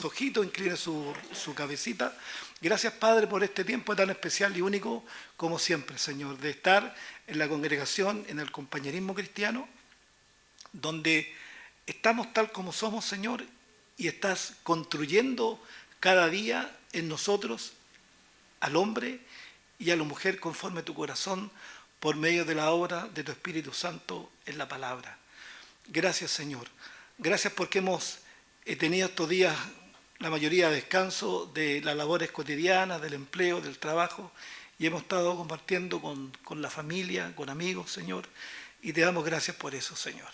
Ojito, incline su cabecita. Gracias, Padre, por este tiempo tan especial y único, como siempre, Señor, de estar en la congregación, en el compañerismo cristiano, donde estamos tal como somos, Señor, y estás construyendo cada día en nosotros al hombre y a la mujer conforme a tu corazón, por medio de la obra de tu Espíritu Santo en la palabra. Gracias, Señor. Gracias porque hemos tenido estos días la mayoría de descanso de las labores cotidianas, del empleo, del trabajo, y hemos estado compartiendo con la familia, con amigos, Señor, y te damos gracias por eso, Señor.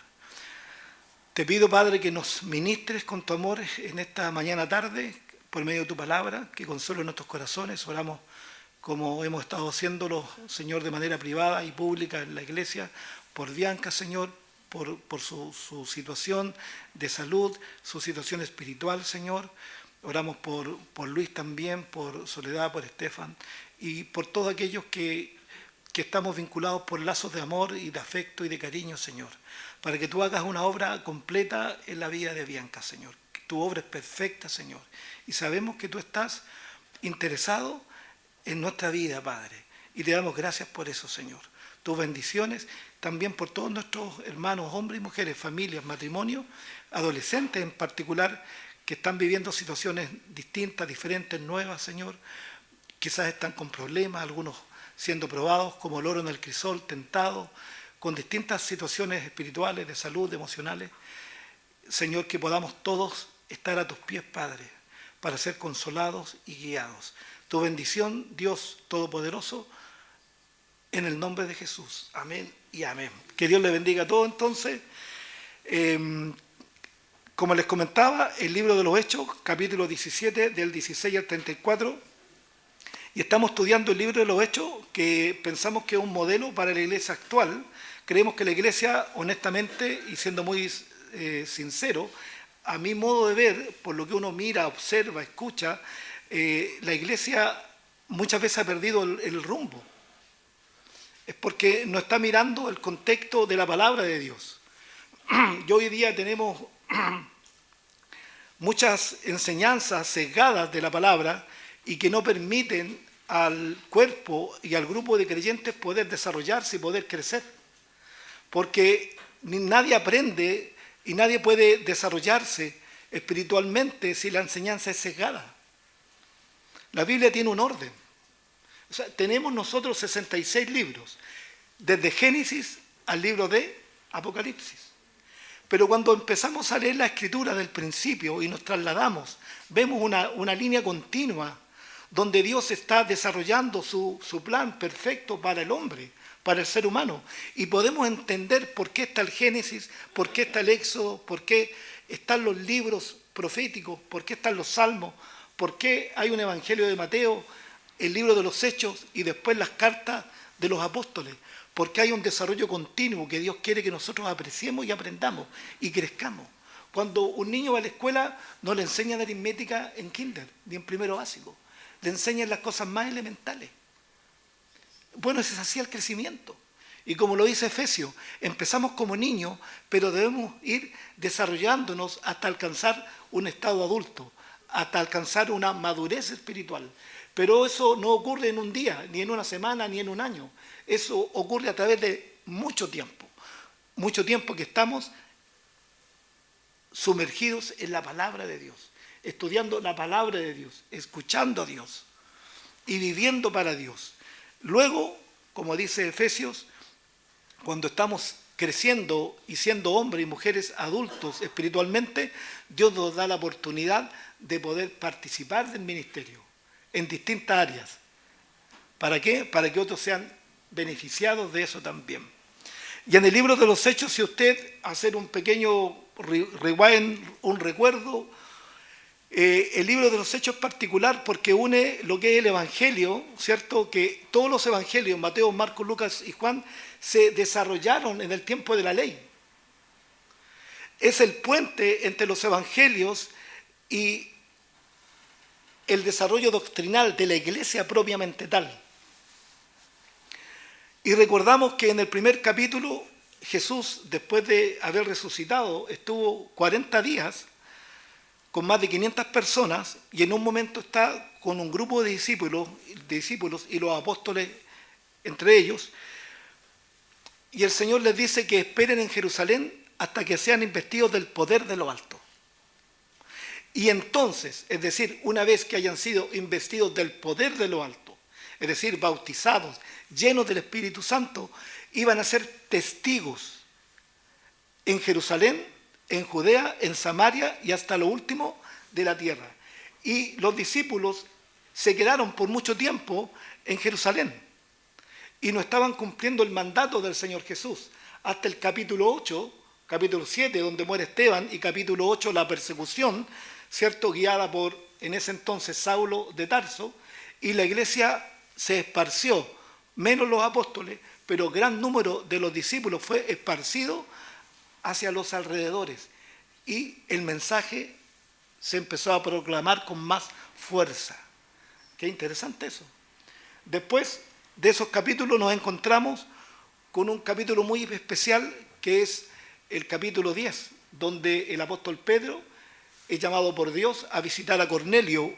Te pido, Padre, que nos ministres con tu amor en esta mañana tarde, por medio de tu palabra, que console nuestros corazones. Oramos como hemos estado haciéndolo, Señor, de manera privada y pública en la iglesia, por Bianca, Señor, por su situación de salud, su situación espiritual, Señor. Oramos por Luis también, por Soledad, por Estefan y por todos aquellos que estamos vinculados por lazos de amor y de afecto y de cariño, Señor, para que tú hagas una obra completa en la vida de Bianca, Señor. Tu obra es perfecta, Señor, y sabemos que tú estás interesado en nuestra vida, Padre, y te damos gracias por eso, Señor. Tus bendiciones también por todos nuestros hermanos, hombres y mujeres, familias, matrimonios, adolescentes en particular, que están viviendo situaciones distintas, diferentes, nuevas, Señor. Quizás están con problemas, algunos siendo probados como el oro en el crisol, tentados, con distintas situaciones espirituales, de salud, emocionales. Señor, que podamos todos estar a tus pies, Padre, para ser consolados y guiados. Tu bendición, Dios Todopoderoso, en el nombre de Jesús. Amén y amén. Que Dios le bendiga a todos. Entonces, como les comentaba, el libro de los Hechos, capítulo 17, del 16 al 34, y estamos estudiando el libro de los Hechos, que pensamos que es un modelo para la iglesia actual. Creemos que la iglesia, honestamente, y siendo muy sincero, a mi modo de ver, por lo que uno mira, observa, escucha, la iglesia muchas veces ha perdido el rumbo. Es porque no está mirando el contexto de la palabra de Dios. Y hoy día tenemos muchas enseñanzas sesgadas de la palabra y que no permiten al cuerpo y al grupo de creyentes poder desarrollarse y poder crecer. Porque nadie aprende y nadie puede desarrollarse espiritualmente si la enseñanza es sesgada. La Biblia tiene un orden. O sea, tenemos nosotros 66 libros, desde Génesis al libro de Apocalipsis. Pero cuando empezamos a leer la escritura del principio y nos trasladamos, vemos una línea continua donde Dios está desarrollando su plan perfecto para el hombre, para el ser humano. Y podemos entender por qué está el Génesis, por qué está el Éxodo, por qué están los libros proféticos, por qué están los Salmos, por qué hay un Evangelio de Mateo, el libro de los Hechos y después las cartas de los apóstoles. Porque hay un desarrollo continuo que Dios quiere que nosotros apreciemos y aprendamos y crezcamos. Cuando un niño va a la escuela no le enseñan aritmética en kinder, ni en primero básico. Le enseñan las cosas más elementales. Bueno, ese es así el crecimiento. Y como lo dice Efesios, empezamos como niños, pero debemos ir desarrollándonos hasta alcanzar un estado adulto, hasta alcanzar una madurez espiritual. Pero eso no ocurre en un día, ni en una semana, ni en un año. Eso ocurre a través de mucho tiempo que estamos sumergidos en la palabra de Dios, estudiando la palabra de Dios, escuchando a Dios y viviendo para Dios. Luego, como dice Efesios, cuando estamos creciendo y siendo hombres y mujeres adultos espiritualmente, Dios nos da la oportunidad de poder participar del ministerio en distintas áreas. ¿Para qué? Para que otros sean beneficiados de eso también. Y en el libro de los Hechos, si usted hacer un pequeño rewind, un recuerdo, el libro de los Hechos es particular porque une lo que es el Evangelio, ¿cierto? Que todos los Evangelios, Mateo, Marcos, Lucas y Juan, se desarrollaron en el tiempo de la ley. Es el puente entre los Evangelios y el desarrollo doctrinal de la iglesia propiamente tal. Y recordamos que en el primer capítulo Jesús, después de haber resucitado, estuvo 40 días con más de 500 personas y en un momento está con un grupo de discípulos y los apóstoles entre ellos, y el Señor les dice que esperen en Jerusalén hasta que sean investidos del poder de lo alto. Y entonces, es decir, una vez que hayan sido investidos del poder de lo alto, es decir, bautizados, llenos del Espíritu Santo, iban a ser testigos en Jerusalén, en Judea, en Samaria y hasta lo último de la tierra. Y los discípulos se quedaron por mucho tiempo en Jerusalén y no estaban cumpliendo el mandato del Señor Jesús. Hasta el capítulo 8, capítulo 7, donde muere Esteban, y capítulo 8, la persecución, ¿cierto?, guiada por, en ese entonces, Saulo de Tarso, y la iglesia se esparció, menos los apóstoles, pero gran número de los discípulos fue esparcido hacia los alrededores, y el mensaje se empezó a proclamar con más fuerza. Qué interesante eso. Después de esos capítulos nos encontramos con un capítulo muy especial, que es el capítulo 10, donde el apóstol Pedro es llamado por Dios a visitar a Cornelio,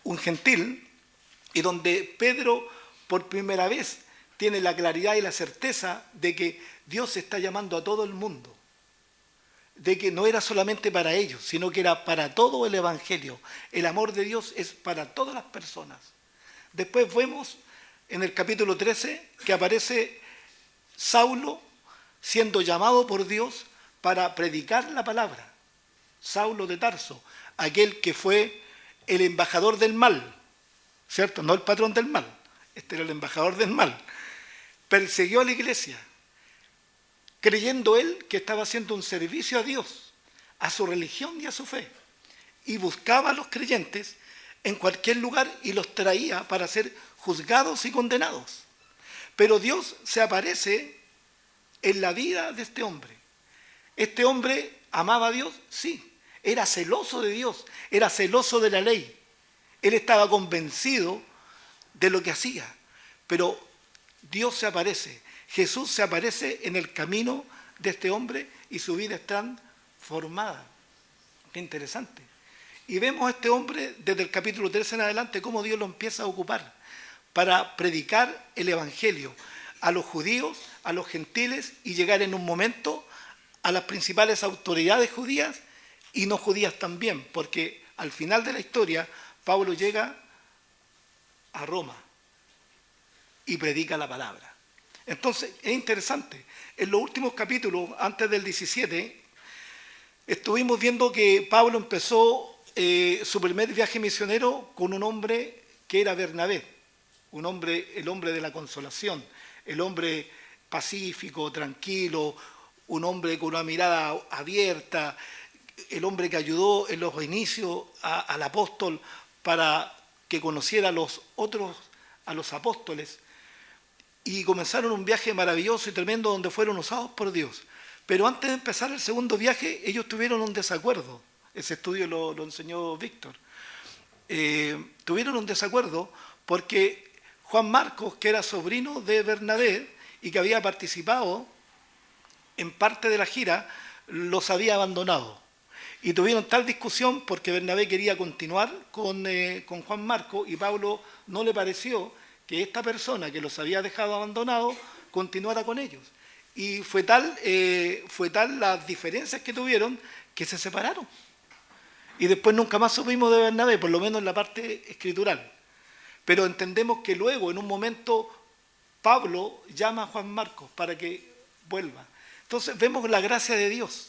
un gentil, y donde Pedro por primera vez tiene la claridad y la certeza de que Dios está llamando a todo el mundo, de que no era solamente para ellos, sino que era para todo el evangelio. El amor de Dios es para todas las personas. Después vemos en el capítulo 13 que aparece Saulo siendo llamado por Dios para predicar la palabra. Saulo de Tarso, aquel que fue el embajador del mal, ¿cierto? No el patrón del mal, este era el embajador del mal. Persiguió a la iglesia, creyendo él que estaba haciendo un servicio a Dios, a su religión y a su fe, y buscaba a los creyentes en cualquier lugar y los traía para ser juzgados y condenados. Pero Dios se aparece en la vida de este hombre. Este hombre amaba a Dios, sí, era celoso de Dios, era celoso de la ley. Él estaba convencido de lo que hacía, pero Dios se aparece, Jesús se aparece en el camino de este hombre y su vida es transformada. Qué interesante. Y vemos a este hombre desde el capítulo 13 en adelante cómo Dios lo empieza a ocupar para predicar el evangelio a los judíos, a los gentiles y llegar en un momento a las principales autoridades judías y no judías también, porque al final de la historia Pablo llega a Roma y predica la palabra. Entonces es interesante, en los últimos capítulos, antes del 17, estuvimos viendo que Pablo empezó su primer viaje misionero con un hombre que era Bernabé, el hombre de la consolación, el hombre pacífico, tranquilo, un hombre con una mirada abierta, el hombre que ayudó en los inicios al apóstol para que conociera a los apóstoles, y comenzaron un viaje maravilloso y tremendo donde fueron usados por Dios. Pero antes de empezar el segundo viaje, ellos tuvieron un desacuerdo. Ese estudio lo enseñó Víctor. Tuvieron un desacuerdo porque Juan Marcos, que era sobrino de Bernabé y que había participado en parte de la gira, los había abandonado. Y tuvieron tal discusión porque Bernabé quería continuar con Juan Marcos y Pablo no le pareció que esta persona que los había dejado abandonados continuara con ellos. Y fue tal las diferencias que tuvieron que se separaron. Y después nunca más supimos de Bernabé, por lo menos en la parte escritural. Pero entendemos que luego, en un momento, Pablo llama a Juan Marcos para que vuelva. Entonces vemos la gracia de Dios.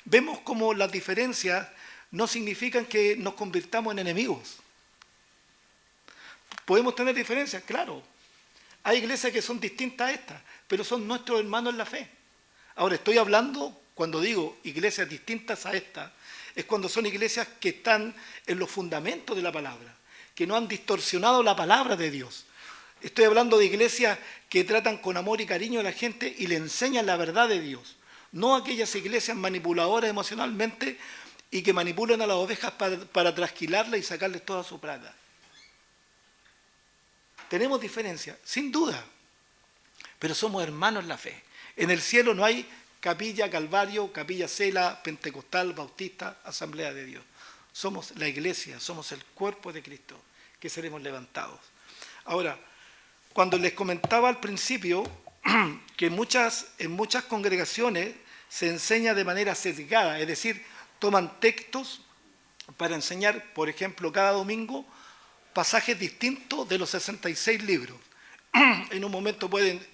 Vemos cómo las diferencias no significan que nos convirtamos en enemigos. ¿Podemos tener diferencias? Claro. Hay iglesias que son distintas a estas, pero son nuestros hermanos en la fe. Ahora, estoy hablando, cuando digo iglesias distintas a estas, es cuando son iglesias que están en los fundamentos de la palabra, que no han distorsionado la palabra de Dios. Estoy hablando de iglesias que tratan con amor y cariño a la gente y le enseñan la verdad de Dios. No aquellas iglesias manipuladoras emocionalmente y que manipulan a las ovejas para trasquilarlas y sacarles toda su plata. Tenemos diferencias, sin duda, pero somos hermanos en la fe. En el cielo no hay capilla Calvario, capilla Cela, Pentecostal, Bautista, Asamblea de Dios. Somos la iglesia, somos el cuerpo de Cristo, que seremos levantados. Ahora, cuando les comentaba al principio que en muchas congregaciones se enseña de manera sesgada, es decir, toman textos para enseñar, por ejemplo, cada domingo, pasajes distintos de los 66 libros. En un momento pueden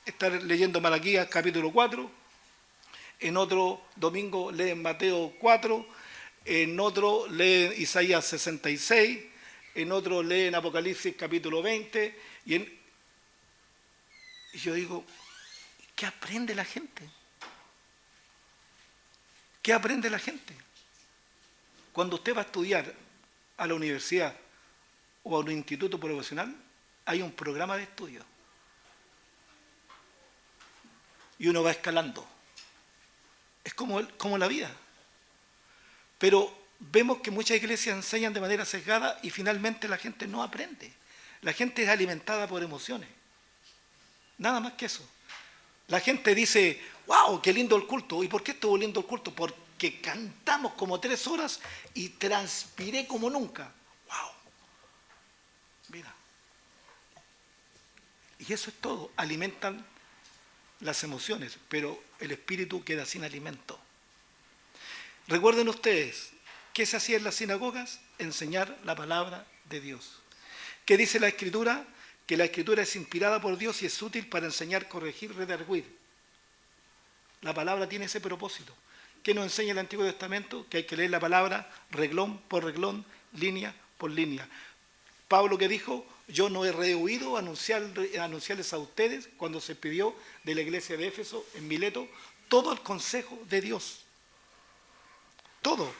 estar leyendo Malaquías capítulo 4, en otro domingo leen Mateo 4, en otro leen Isaías 66, en otro leen Apocalipsis capítulo 20, y yo digo, ¿qué aprende la gente? ¿Qué aprende la gente? Cuando usted va a estudiar a la universidad o a un instituto profesional, hay un programa de estudio. Y uno va escalando. Es como la vida. Pero vemos que muchas iglesias enseñan de manera sesgada y finalmente la gente no aprende. La gente es alimentada por emociones. Nada más que eso. La gente dice, wow, qué lindo el culto. ¿Y por qué estuvo lindo el culto? Porque cantamos como 3 horas y transpiré como nunca. Wow. Mira. Y eso es todo. Alimentan las emociones, pero el espíritu queda sin alimento. Recuerden ustedes, ¿qué se hacía en las sinagogas? Enseñar la palabra de Dios. ¿Qué dice la Escritura? Que la Escritura es inspirada por Dios y es útil para enseñar, corregir, redarguir. La palabra tiene ese propósito. ¿Qué nos enseña el Antiguo Testamento? Que hay que leer la palabra reglón por reglón, línea por línea. Pablo, que dijo, yo no he rehuido anunciarles a ustedes, cuando se pidió de la iglesia de Éfeso, en Mileto, todo el consejo de Dios. Todo.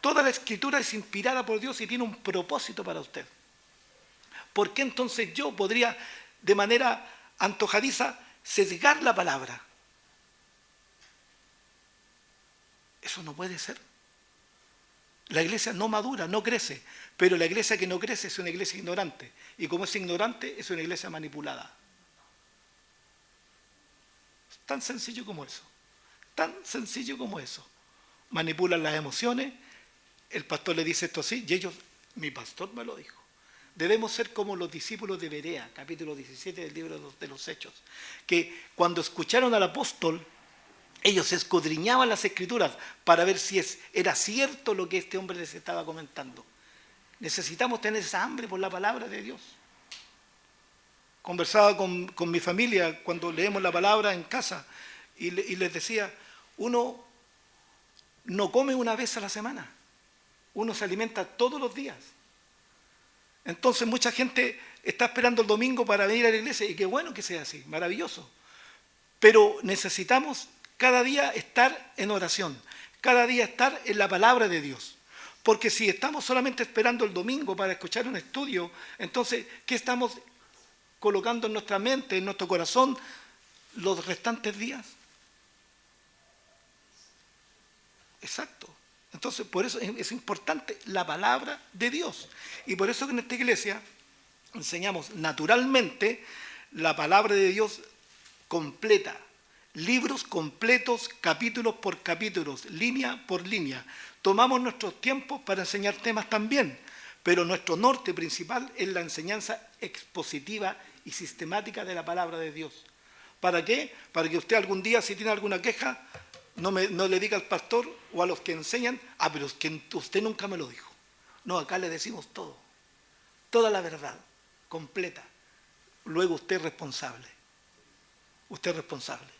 Toda la Escritura es inspirada por Dios y tiene un propósito para usted. ¿Por qué entonces yo podría, de manera antojadiza, sesgar la palabra? Eso no puede ser. La iglesia no madura, no crece, pero la iglesia que no crece es una iglesia ignorante. Y como es ignorante, es una iglesia manipulada. Tan sencillo como eso. Tan sencillo como eso. Manipulan las emociones. El pastor le dice esto así, y ellos, mi pastor me lo dijo. Debemos ser como los discípulos de Berea, capítulo 17 del libro de los Hechos, que cuando escucharon al apóstol, ellos escudriñaban las Escrituras para ver si era cierto lo que este hombre les estaba comentando. Necesitamos tener esa hambre por la palabra de Dios. Conversaba con mi familia cuando leemos la palabra en casa y les decía, uno no come una vez a la semana, uno se alimenta todos los días. Entonces mucha gente está esperando el domingo para venir a la iglesia y qué bueno que sea así, maravilloso. Pero necesitamos cada día estar en oración, cada día estar en la palabra de Dios. Porque si estamos solamente esperando el domingo para escuchar un estudio, entonces, ¿qué estamos colocando en nuestra mente, en nuestro corazón, los restantes días? Exacto. Entonces, por eso es importante la palabra de Dios. Y por eso que en esta iglesia enseñamos naturalmente la palabra de Dios completa. Libros completos, capítulos por capítulos, línea por línea. Tomamos nuestros tiempos para enseñar temas también, pero nuestro norte principal es la enseñanza expositiva y sistemática de la palabra de Dios. ¿Para qué? Para que usted algún día, si tiene alguna queja, no le diga al pastor o a los que enseñan, pero es que usted nunca me lo dijo. No, acá le decimos todo, toda la verdad, completa. Luego usted es responsable. Usted es responsable.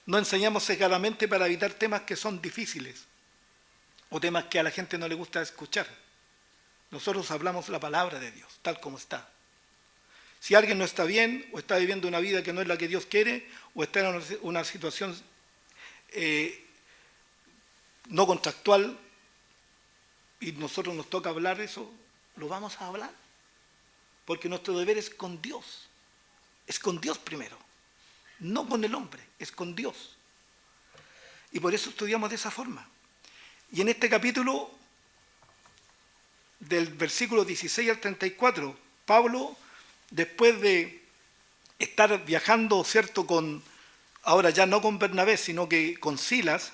No enseñamos sesgadamente para evitar temas que son difíciles o temas que a la gente no le gusta escuchar. Nosotros hablamos la palabra de Dios, tal como está. Si alguien no está bien o está viviendo una vida que no es la que Dios quiere o está en una situación no contractual y nosotros nos toca hablar eso, lo vamos a hablar. Porque nuestro deber es con Dios. Es con Dios primero. No con el hombre, es con Dios. Y por eso estudiamos de esa forma. Y en este capítulo, del versículo 16 al 34, Pablo, después de estar viajando, ¿cierto?, ahora ya no con Bernabé, sino que con Silas,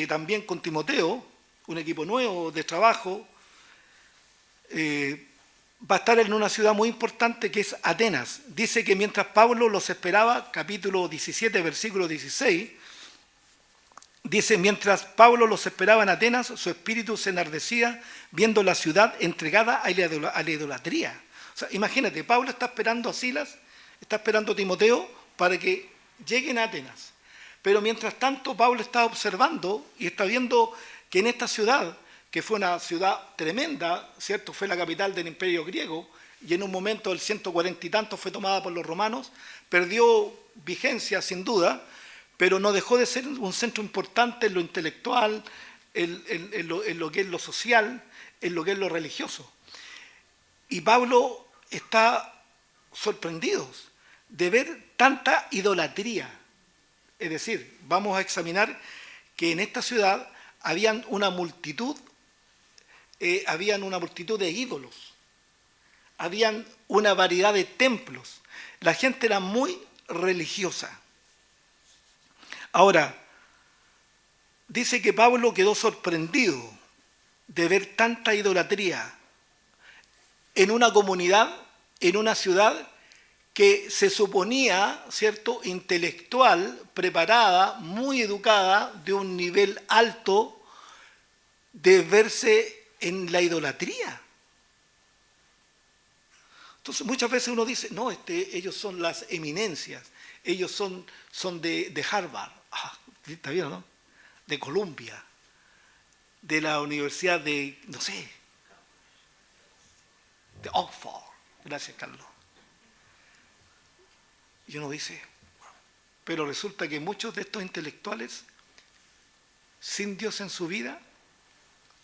también con Timoteo, un equipo nuevo de trabajo, va a estar en una ciudad muy importante que es Atenas. Dice que mientras Pablo los esperaba, capítulo 17, versículo 16, dice, mientras Pablo los esperaba en Atenas, su espíritu se enardecía viendo la ciudad entregada a la idolatría. O sea, imagínate, Pablo está esperando a Silas, está esperando a Timoteo para que lleguen a Atenas. Pero mientras tanto, Pablo está observando y está viendo que en esta ciudad, que fue una ciudad tremenda, ¿cierto? Fue la capital del Imperio griego y en un momento del 140 y tanto fue tomada por los romanos, perdió vigencia sin duda, pero no dejó de ser un centro importante en lo intelectual, en lo que es lo social, en lo que es lo religioso. Y Pablo está sorprendido de ver tanta idolatría. Es decir, vamos a examinar que en esta ciudad habían una multitud de ídolos, habían una variedad de templos, la gente era muy religiosa. Ahora, dice que Pablo quedó sorprendido de ver tanta idolatría en una comunidad, en una ciudad que se suponía, ¿cierto?, intelectual, preparada, muy educada, de un nivel alto, de verse en la idolatría. Entonces muchas veces uno dice, no, ellos son las eminencias, ellos son de Harvard, está bien, ¿no? De Columbia, de la Universidad de, no sé, de Oxford. Gracias, Carlos. Y uno dice, pero resulta que muchos de estos intelectuales, sin Dios en su vida,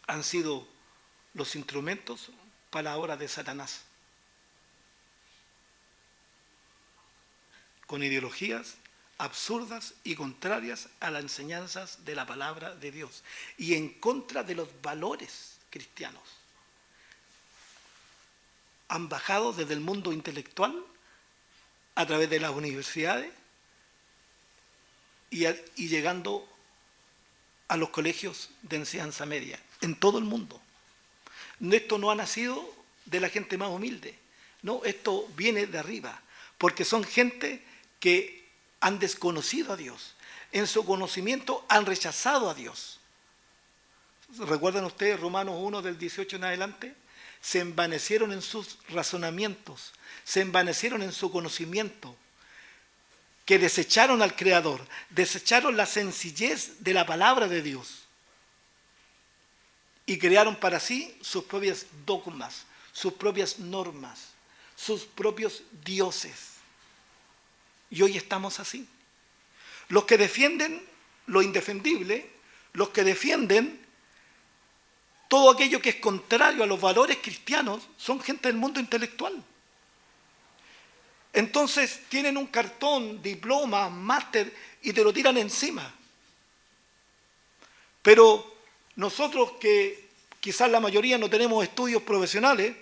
han sido los instrumentos para la obra de Satanás. Con ideologías absurdas y contrarias a las enseñanzas de la palabra de Dios y en contra de los valores cristianos. Han bajado desde el mundo intelectual a través de las universidades y llegando a los colegios de enseñanza media en todo el mundo. Esto no ha nacido de la gente más humilde, no, esto viene de arriba, porque son gente que han desconocido a Dios, en su conocimiento han rechazado a Dios. ¿Recuerdan ustedes Romanos 1 del 18 en adelante? Se envanecieron en sus razonamientos, se envanecieron en su conocimiento, que desecharon al Creador, desecharon la sencillez de la palabra de Dios y crearon para sí sus propias dogmas, sus propias normas, sus propios dioses. Y hoy estamos así. Los que defienden lo indefendible, los que defienden todo aquello que es contrario a los valores cristianos, son gente del mundo intelectual. Entonces tienen un cartón, diploma, máster y te lo tiran encima. Pero nosotros que quizás la mayoría no tenemos estudios profesionales,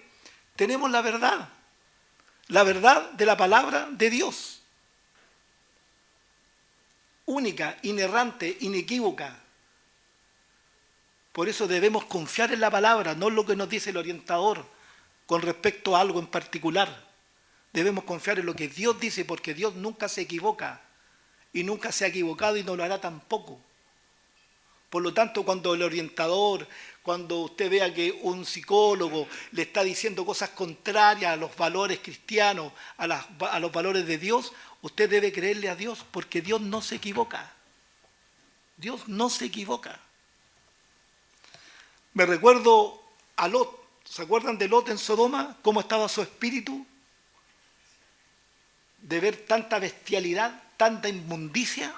tenemos la verdad de la palabra de Dios. Única, inerrante, inequívoca. Por eso debemos confiar en la palabra, no en lo que nos dice el orientador con respecto a algo en particular. Debemos confiar en lo que Dios dice, porque Dios nunca se equivoca y nunca se ha equivocado y no lo hará tampoco. Por lo tanto, cuando el orientador, cuando usted vea que un psicólogo le está diciendo cosas contrarias a los valores cristianos, a los valores de Dios, usted debe creerle a Dios, porque Dios no se equivoca. Dios no se equivoca. Me recuerdo a Lot. ¿Se acuerdan de Lot en Sodoma? ¿Cómo estaba su espíritu? De ver tanta bestialidad, tanta inmundicia.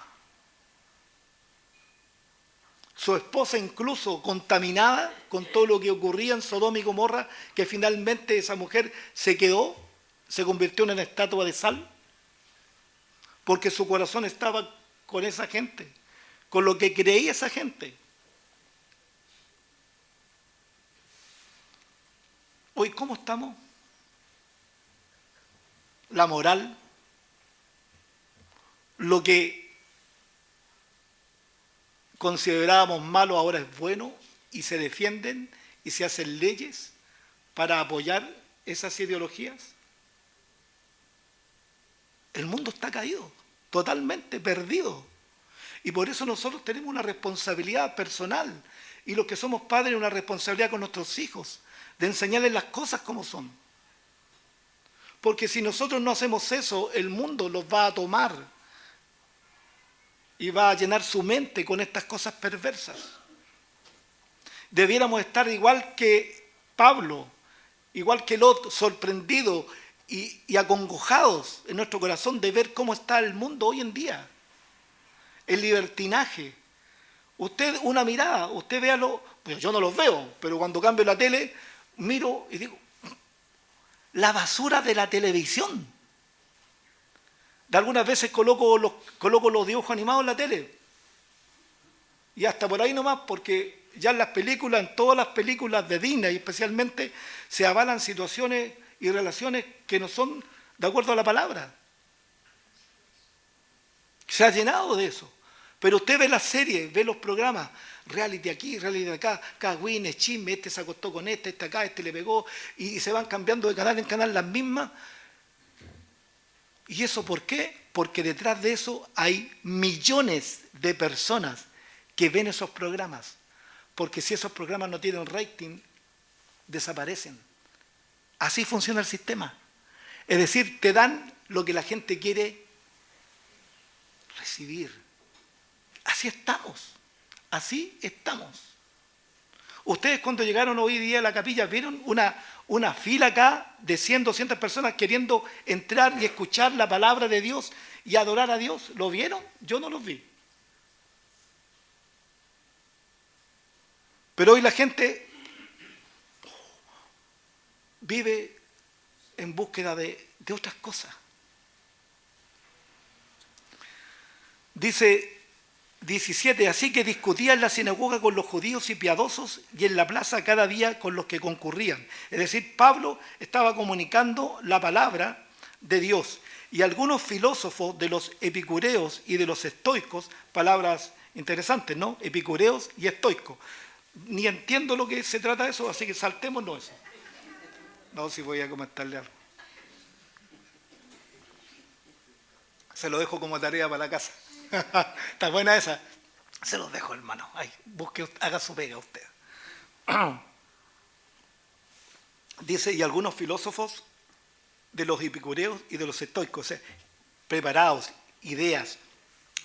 Su esposa incluso contaminada con todo lo que ocurría en Sodoma y Gomorra, que finalmente esa mujer se convirtió en una estatua de sal, porque su corazón estaba con esa gente, con lo que creía esa gente. Hoy, ¿cómo estamos? La moral, considerábamos malo ahora es bueno, y se defienden y se hacen leyes para apoyar esas ideologías. El mundo está caído, totalmente perdido. Y por eso nosotros tenemos una responsabilidad personal, y los que somos padres una responsabilidad con nuestros hijos, de enseñarles las cosas como son. Porque si nosotros no hacemos eso, el mundo los va a tomar y va a llenar su mente con estas cosas perversas. Debiéramos estar igual que Pablo, igual que Lot, sorprendidos y acongojados en nuestro corazón de ver cómo está el mundo hoy en día. El libertinaje. Usted, una mirada, usted véalo, pues yo no los veo, pero cuando cambio la tele, miro y digo, la basura de la televisión. De algunas veces coloco los dibujos animados en la tele. Y hasta por ahí nomás, porque ya en las películas, en todas las películas de Disney especialmente, se avalan situaciones y relaciones que no son de acuerdo a la palabra. Se ha llenado de eso. Pero usted ve las series, ve los programas, reality aquí, reality acá, cagüines, chisme, este se acostó con este acá, este le pegó, y se van cambiando de canal en canal las mismas. ¿Y eso por qué? Porque detrás de eso hay millones de personas que ven esos programas. Porque si esos programas no tienen rating, desaparecen. Así funciona el sistema. Es decir, te dan lo que la gente quiere recibir. Así estamos. Así estamos. Ustedes cuando llegaron hoy día a la capilla, ¿vieron una fila acá de 100, 200 personas queriendo entrar y escuchar la palabra de Dios y adorar a Dios? ¿Lo vieron? Yo no los vi. Pero hoy la gente vive en búsqueda de otras cosas. Dice 17, así que discutía en la sinagoga con los judíos y piadosos y en la plaza cada día con los que concurrían. Es decir, Pablo estaba comunicando la palabra de Dios. Y algunos filósofos de los epicureos y de los estoicos, palabras interesantes, ¿no? Epicureos y estoicos. Ni entiendo lo que se trata de eso, así que saltémonos eso. No, si voy a comentarle algo. Se lo dejo como tarea para la casa. Está buena esa. Se los dejo, hermano. Ay, busque, haga su pega usted. Dice, y algunos filósofos de los epicureos y de los estoicos, preparados, ideas,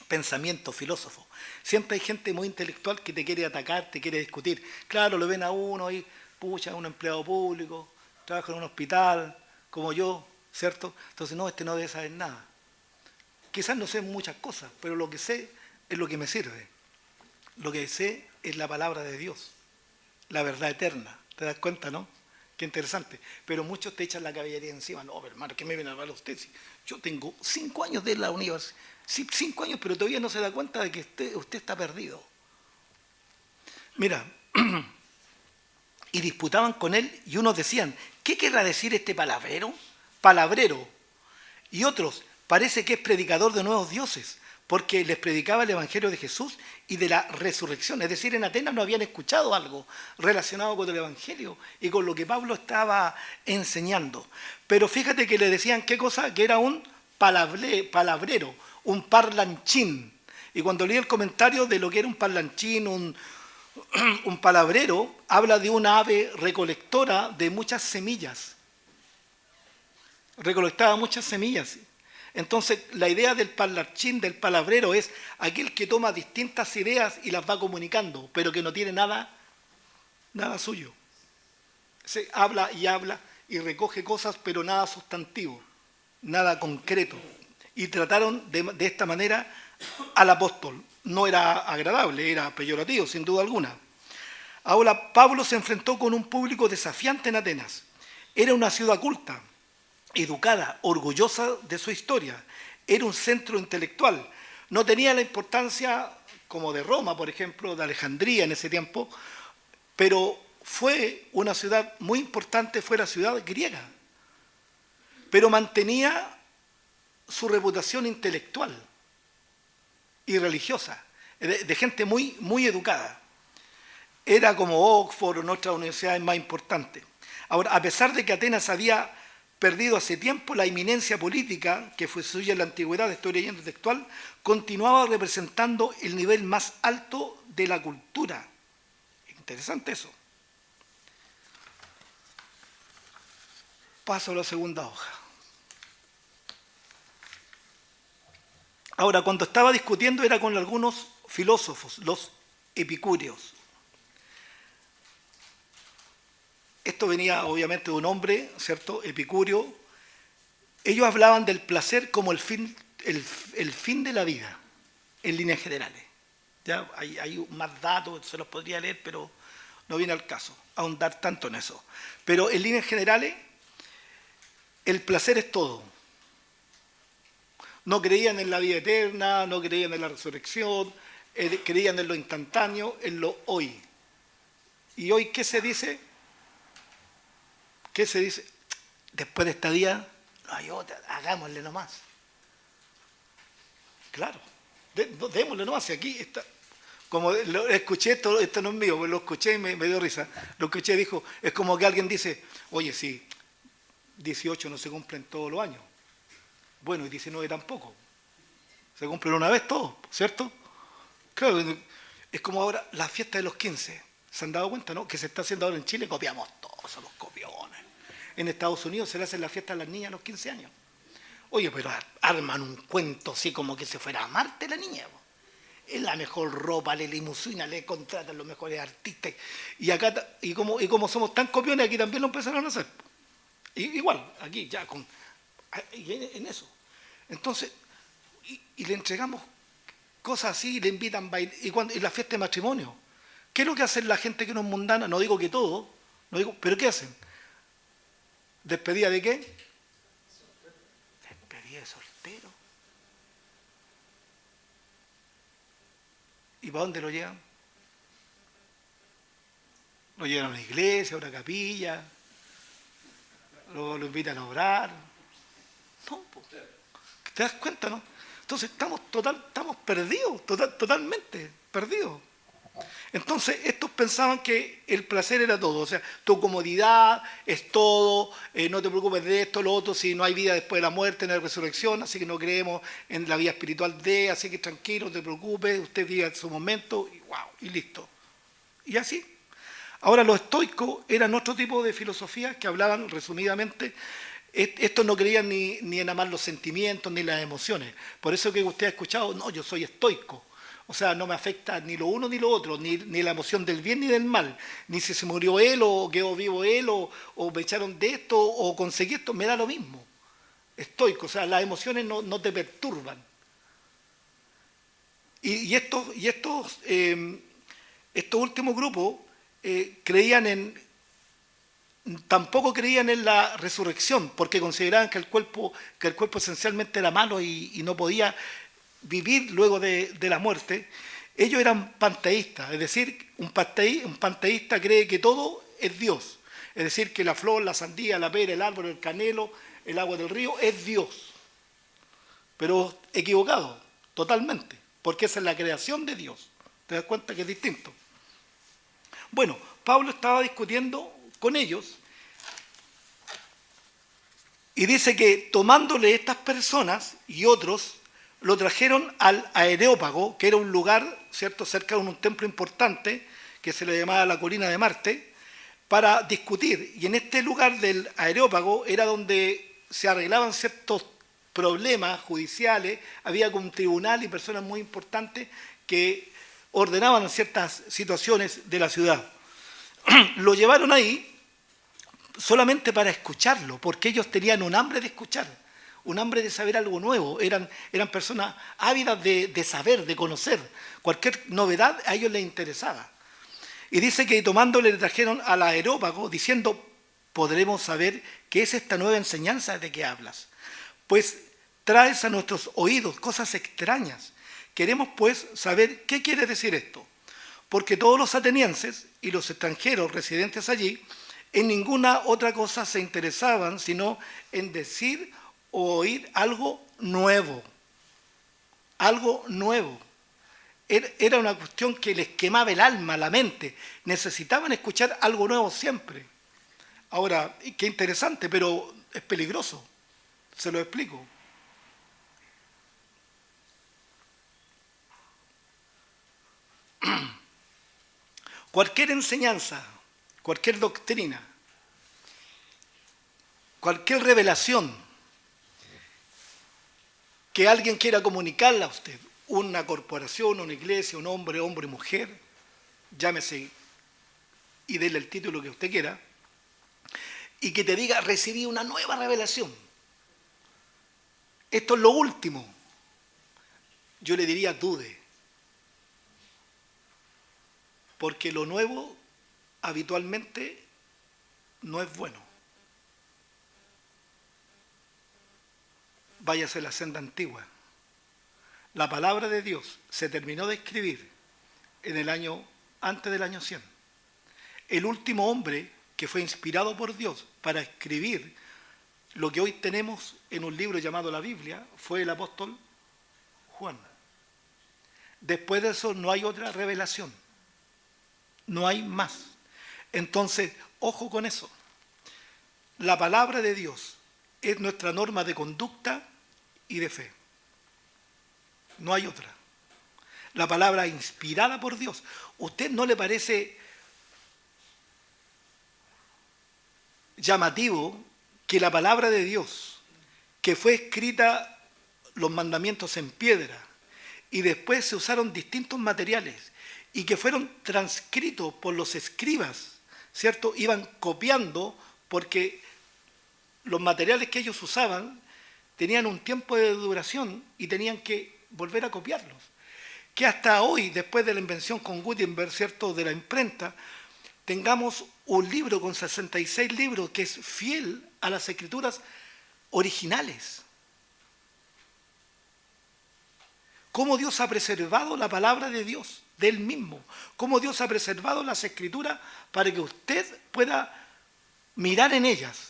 pensamientos, filósofos. Siempre hay gente muy intelectual que te quiere atacar, te quiere discutir. Claro, lo ven a uno ahí, pucha, un empleado público, trabaja en un hospital, como yo, ¿cierto? Entonces, no, este no debe saber nada. Quizás no sé muchas cosas, pero lo que sé es lo que me sirve. Lo que sé es la palabra de Dios, la verdad eterna. ¿Te das cuenta, no? Qué interesante. Pero muchos te echan la caballería encima. No, hermano, ¿qué me viene a hablar usted? Yo tengo 5 años de la universidad. Sí, 5 años, pero todavía no se da cuenta de que usted está perdido. Mira, y disputaban con él y unos decían, ¿qué querrá decir este palabrero? Palabrero. Y otros, parece que es predicador de nuevos dioses, porque les predicaba el Evangelio de Jesús y de la resurrección. Es decir, en Atenas no habían escuchado algo relacionado con el Evangelio y con lo que Pablo estaba enseñando. Pero fíjate que le decían qué cosa, que era un palabrero, un parlanchín. Y cuando leí el comentario de lo que era un parlanchín, un palabrero, habla de una ave recolectora de muchas semillas. Recolectaba muchas semillas. Entonces, la idea del parlanchín, del palabrero, es aquel que toma distintas ideas y las va comunicando, pero que no tiene nada suyo. Se habla y recoge cosas, pero nada sustantivo, nada concreto. Y trataron de esta manera al apóstol. No era agradable, era peyorativo, sin duda alguna. Ahora, Pablo se enfrentó con un público desafiante en Atenas. Era una ciudad culta, educada, orgullosa de su historia. Era un centro intelectual. No tenía la importancia como de Roma, por ejemplo, de Alejandría en ese tiempo, pero fue una ciudad muy importante, fue la ciudad griega. Pero mantenía su reputación intelectual y religiosa. de gente muy, muy educada. Era como Oxford o otras universidades más importantes. Ahora, a pesar de que Atenas había perdido hace tiempo la eminencia política que fue suya en la antigüedad, estoy leyendo textual, continuaba representando el nivel más alto de la cultura. Interesante eso. Paso a la segunda hoja. Ahora, cuando estaba discutiendo era con algunos filósofos, los epicúreos. Esto venía obviamente de un hombre, ¿cierto? Epicúreo. Ellos hablaban del placer como el fin de la vida, en líneas generales. ¿Ya? Hay más datos, se los podría leer, pero no viene al caso ahondar tanto en eso. Pero en líneas generales, el placer es todo. No creían en la vida eterna, no creían en la resurrección, creían en lo instantáneo, en lo hoy. ¿Y hoy qué se dice? ¿Qué se dice? Después de esta día, no hay otra, hagámosle nomás. Claro, démosle nomás, y aquí está. Como lo escuché, esto no es mío, lo escuché y me dio risa. Lo escuché, dijo, es como que alguien dice, oye, sí, 18 no se cumplen todos los años. Bueno, y 19 tampoco. Se cumplen una vez todos, ¿cierto? Claro, es como ahora la fiesta de los 15. ¿Se han dado cuenta, no? Que se está haciendo ahora en Chile, copiamos todos, somos copiones. En Estados Unidos se le hacen la fiesta a las niñas a los 15 años. Oye, pero arman un cuento así como que se fuera a Marte la niña. Es la mejor ropa, le limusina, le contratan los mejores artistas. Y acá, y como somos tan copiones, aquí también lo empezaron a hacer. Igual, aquí ya con... en eso. Entonces, y le entregamos cosas así, y le invitan a bailar, y la fiesta de matrimonio. ¿Qué es lo que hacen la gente que no es mundana? No digo que todo, pero ¿qué hacen? ¿Despedida de qué? Despedida de soltero. ¿Y para dónde lo llevan? Lo llevan a una iglesia, a una capilla, lo invitan a orar. No, ¿te das cuenta, no? Entonces estamos perdidos, totalmente perdidos. Entonces estos pensaban que el placer era todo, o sea, tu comodidad es todo, no te preocupes de esto, lo otro, si no hay vida después de la muerte, no hay resurrección, así que no creemos en la vida espiritual así que tranquilo, no te preocupes, usted vive su momento y wow, y listo. Y así. Ahora los estoicos eran otro tipo de filosofía que hablaban resumidamente. Estos no creían ni en amar los sentimientos ni las emociones. Por eso que usted ha escuchado, no, yo soy estoico. O sea, no me afecta ni lo uno ni lo otro, ni la emoción del bien ni del mal. Ni si se murió él o quedó vivo él o me echaron de esto o conseguí esto, me da lo mismo. Estoico, o sea, las emociones no te perturban. Y estos últimos grupos tampoco creían en la resurrección, porque consideraban que el cuerpo esencialmente era malo y no podía vivir luego de la muerte. Ellos eran panteístas, es decir, un panteísta cree que todo es Dios, es decir, que la flor, la sandía, la pera, el árbol, el canelo, el agua del río es Dios, pero equivocado, totalmente, porque esa es la creación de Dios. ¿Te das cuenta que es distinto? Bueno, Pablo estaba discutiendo con ellos y dice que tomándole estas personas y otros, lo trajeron al Areópago, que era un lugar, ¿cierto?, cerca de un templo importante, que se le llamaba la colina de Marte, para discutir. Y en este lugar del Areópago era donde se arreglaban ciertos problemas judiciales, había como un tribunal y personas muy importantes que ordenaban ciertas situaciones de la ciudad. Lo llevaron ahí solamente para escucharlo, porque ellos tenían un hambre de escuchar, un hambre de saber algo nuevo, eran personas ávidas de saber, de conocer, cualquier novedad a ellos les interesaba. Y dice que tomándole le trajeron al Areópago diciendo, podremos saber qué es esta nueva enseñanza de que hablas, pues traes a nuestros oídos cosas extrañas. Queremos pues saber qué quiere decir esto, porque todos los atenienses y los extranjeros residentes allí en ninguna otra cosa se interesaban sino en decir o oír algo nuevo. Algo nuevo. era una cuestión que les quemaba el alma, la mente. Necesitaban escuchar algo nuevo siempre. Ahora, qué interesante, pero es peligroso. Se lo explico. Cualquier enseñanza, cualquier doctrina, cualquier revelación que alguien quiera comunicarle a usted, una corporación, una iglesia, un hombre, hombre, mujer, llámese y déle el título que usted quiera, y que te diga, recibí una nueva revelación. Esto es lo último. Yo le diría, dude. Porque lo nuevo habitualmente no es bueno. Váyase a la senda antigua. La palabra de Dios se terminó de escribir en el año, antes del año 100. El último hombre que fue inspirado por Dios para escribir lo que hoy tenemos en un libro llamado la Biblia fue el apóstol Juan. Después de eso no hay otra revelación. No hay más. Entonces, ojo con eso. La palabra de Dios es nuestra norma de conducta y de fe. No hay otra. La palabra inspirada por Dios. ¿Usted no le parece llamativo que la palabra de Dios, que fue escrita los mandamientos en piedra, y después se usaron distintos materiales, y que fueron transcritos por los escribas, ¿cierto? Iban copiando porque los materiales que ellos usaban tenían un tiempo de duración y tenían que volver a copiarlos. Que hasta hoy, después de la invención con Gutenberg, ¿cierto?, de la imprenta, tengamos un libro con 66 libros que es fiel a las escrituras originales. Cómo Dios ha preservado la palabra de Dios, de Él mismo. Cómo Dios ha preservado las escrituras para que usted pueda mirar en ellas.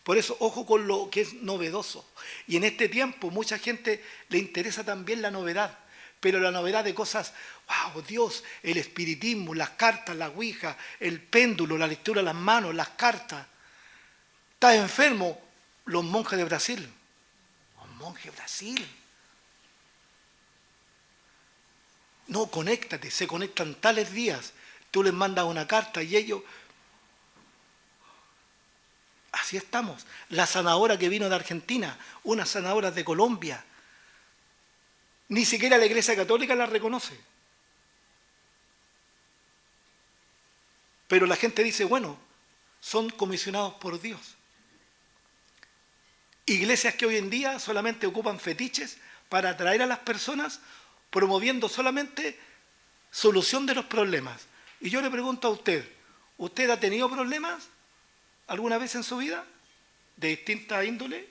Por eso, ojo con lo que es novedoso. Y en este tiempo, mucha gente le interesa también la novedad. Pero la novedad de cosas, wow, Dios, el espiritismo, las cartas, la ouija, el péndulo, la lectura de las manos, las cartas. ¿Estás enfermo? Los monjes de Brasil. Los monjes de Brasil. No, conéctate, se conectan tales días. Tú les mandas una carta y ellos... Así estamos. La sanadora que vino de Argentina, unas sanadoras de Colombia. Ni siquiera la Iglesia Católica la reconoce. Pero la gente dice, bueno, son comisionados por Dios. Iglesias que hoy en día solamente ocupan fetiches para atraer a las personas, promoviendo solamente solución de los problemas. Y yo le pregunto a usted, ¿usted ha tenido problemas alguna vez en su vida? ¿De distinta índole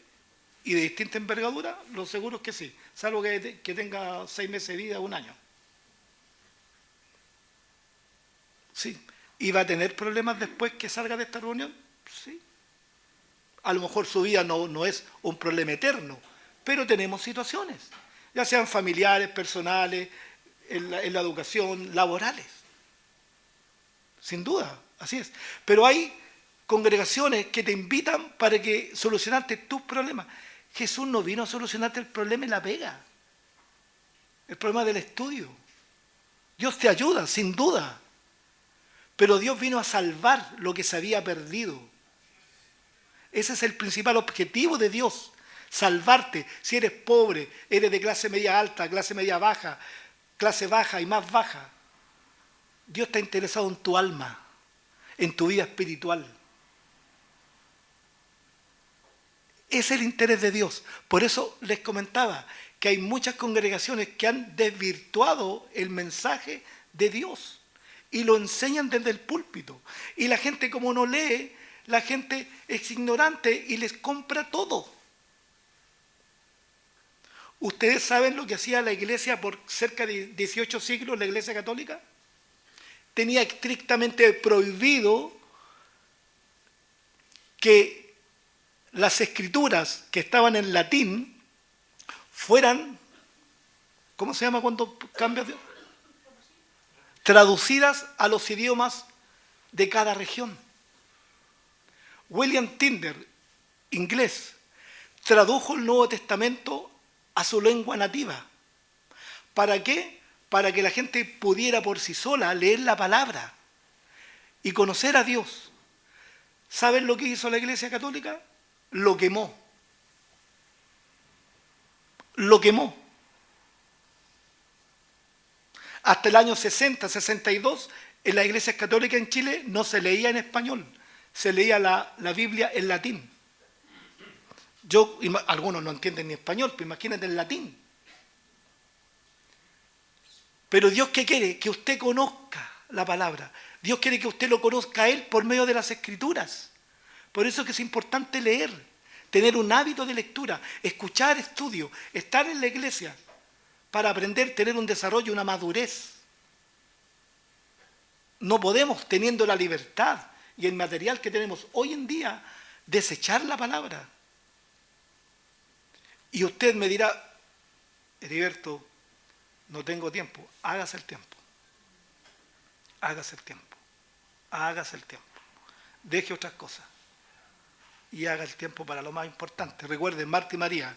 y de distinta envergadura? Lo seguro es que sí, salvo que tenga 6 meses de vida, 1 año. Sí. ¿Y va a tener problemas después que salga de esta reunión? Sí. A lo mejor su vida no es un problema eterno, pero tenemos situaciones, ya sean familiares, personales, en la educación, laborales. Sin duda, así es. Pero hay congregaciones que te invitan para que solucionarte tus problemas. Jesús no vino a solucionarte el problema en la pega, el problema del estudio. Dios te ayuda, sin duda. Pero Dios vino a salvar lo que se había perdido. Ese es el principal objetivo de Dios, salvarte. Si eres pobre, eres de clase media alta, clase media baja, clase baja y más baja. Dios está interesado en tu alma, en tu vida espiritual. Ese es el interés de Dios. Por eso les comentaba que hay muchas congregaciones que han desvirtuado el mensaje de Dios y lo enseñan desde el púlpito. Y la gente, como no lee, la gente es ignorante y les compra todo. ¿Ustedes saben lo que hacía la iglesia por cerca de 18 siglos, la iglesia católica? Tenía estrictamente prohibido que las escrituras que estaban en latín fueran ¿Cómo se llama cuando cambias de? Traducidas a los idiomas de cada región. William Tyndale, inglés, tradujo el Nuevo Testamento a su lengua nativa. ¿Para qué? Para que la gente pudiera por sí sola leer la palabra y conocer a Dios. ¿Saben lo que hizo la Iglesia Católica? Lo quemó. Lo quemó. Hasta el año 60, 62, en las iglesias católicas en Chile no se leía en español, se leía la Biblia en latín. Algunos no entienden ni español, pero imagínate en latín. Pero Dios, ¿qué quiere? Que usted conozca la palabra. Dios quiere que usted lo conozca a Él por medio de las Escrituras. Por eso es que es importante leer, tener un hábito de lectura, escuchar estudio, estar en la iglesia para aprender, tener un desarrollo, una madurez. No podemos, teniendo la libertad y el material que tenemos hoy en día, desechar la palabra. Y usted me dirá, Heriberto, no tengo tiempo. Hágase el tiempo. Hágase el tiempo. Hágase el tiempo. Deje otras cosas. Y haga el tiempo para lo más importante. Recuerden, Marta y María,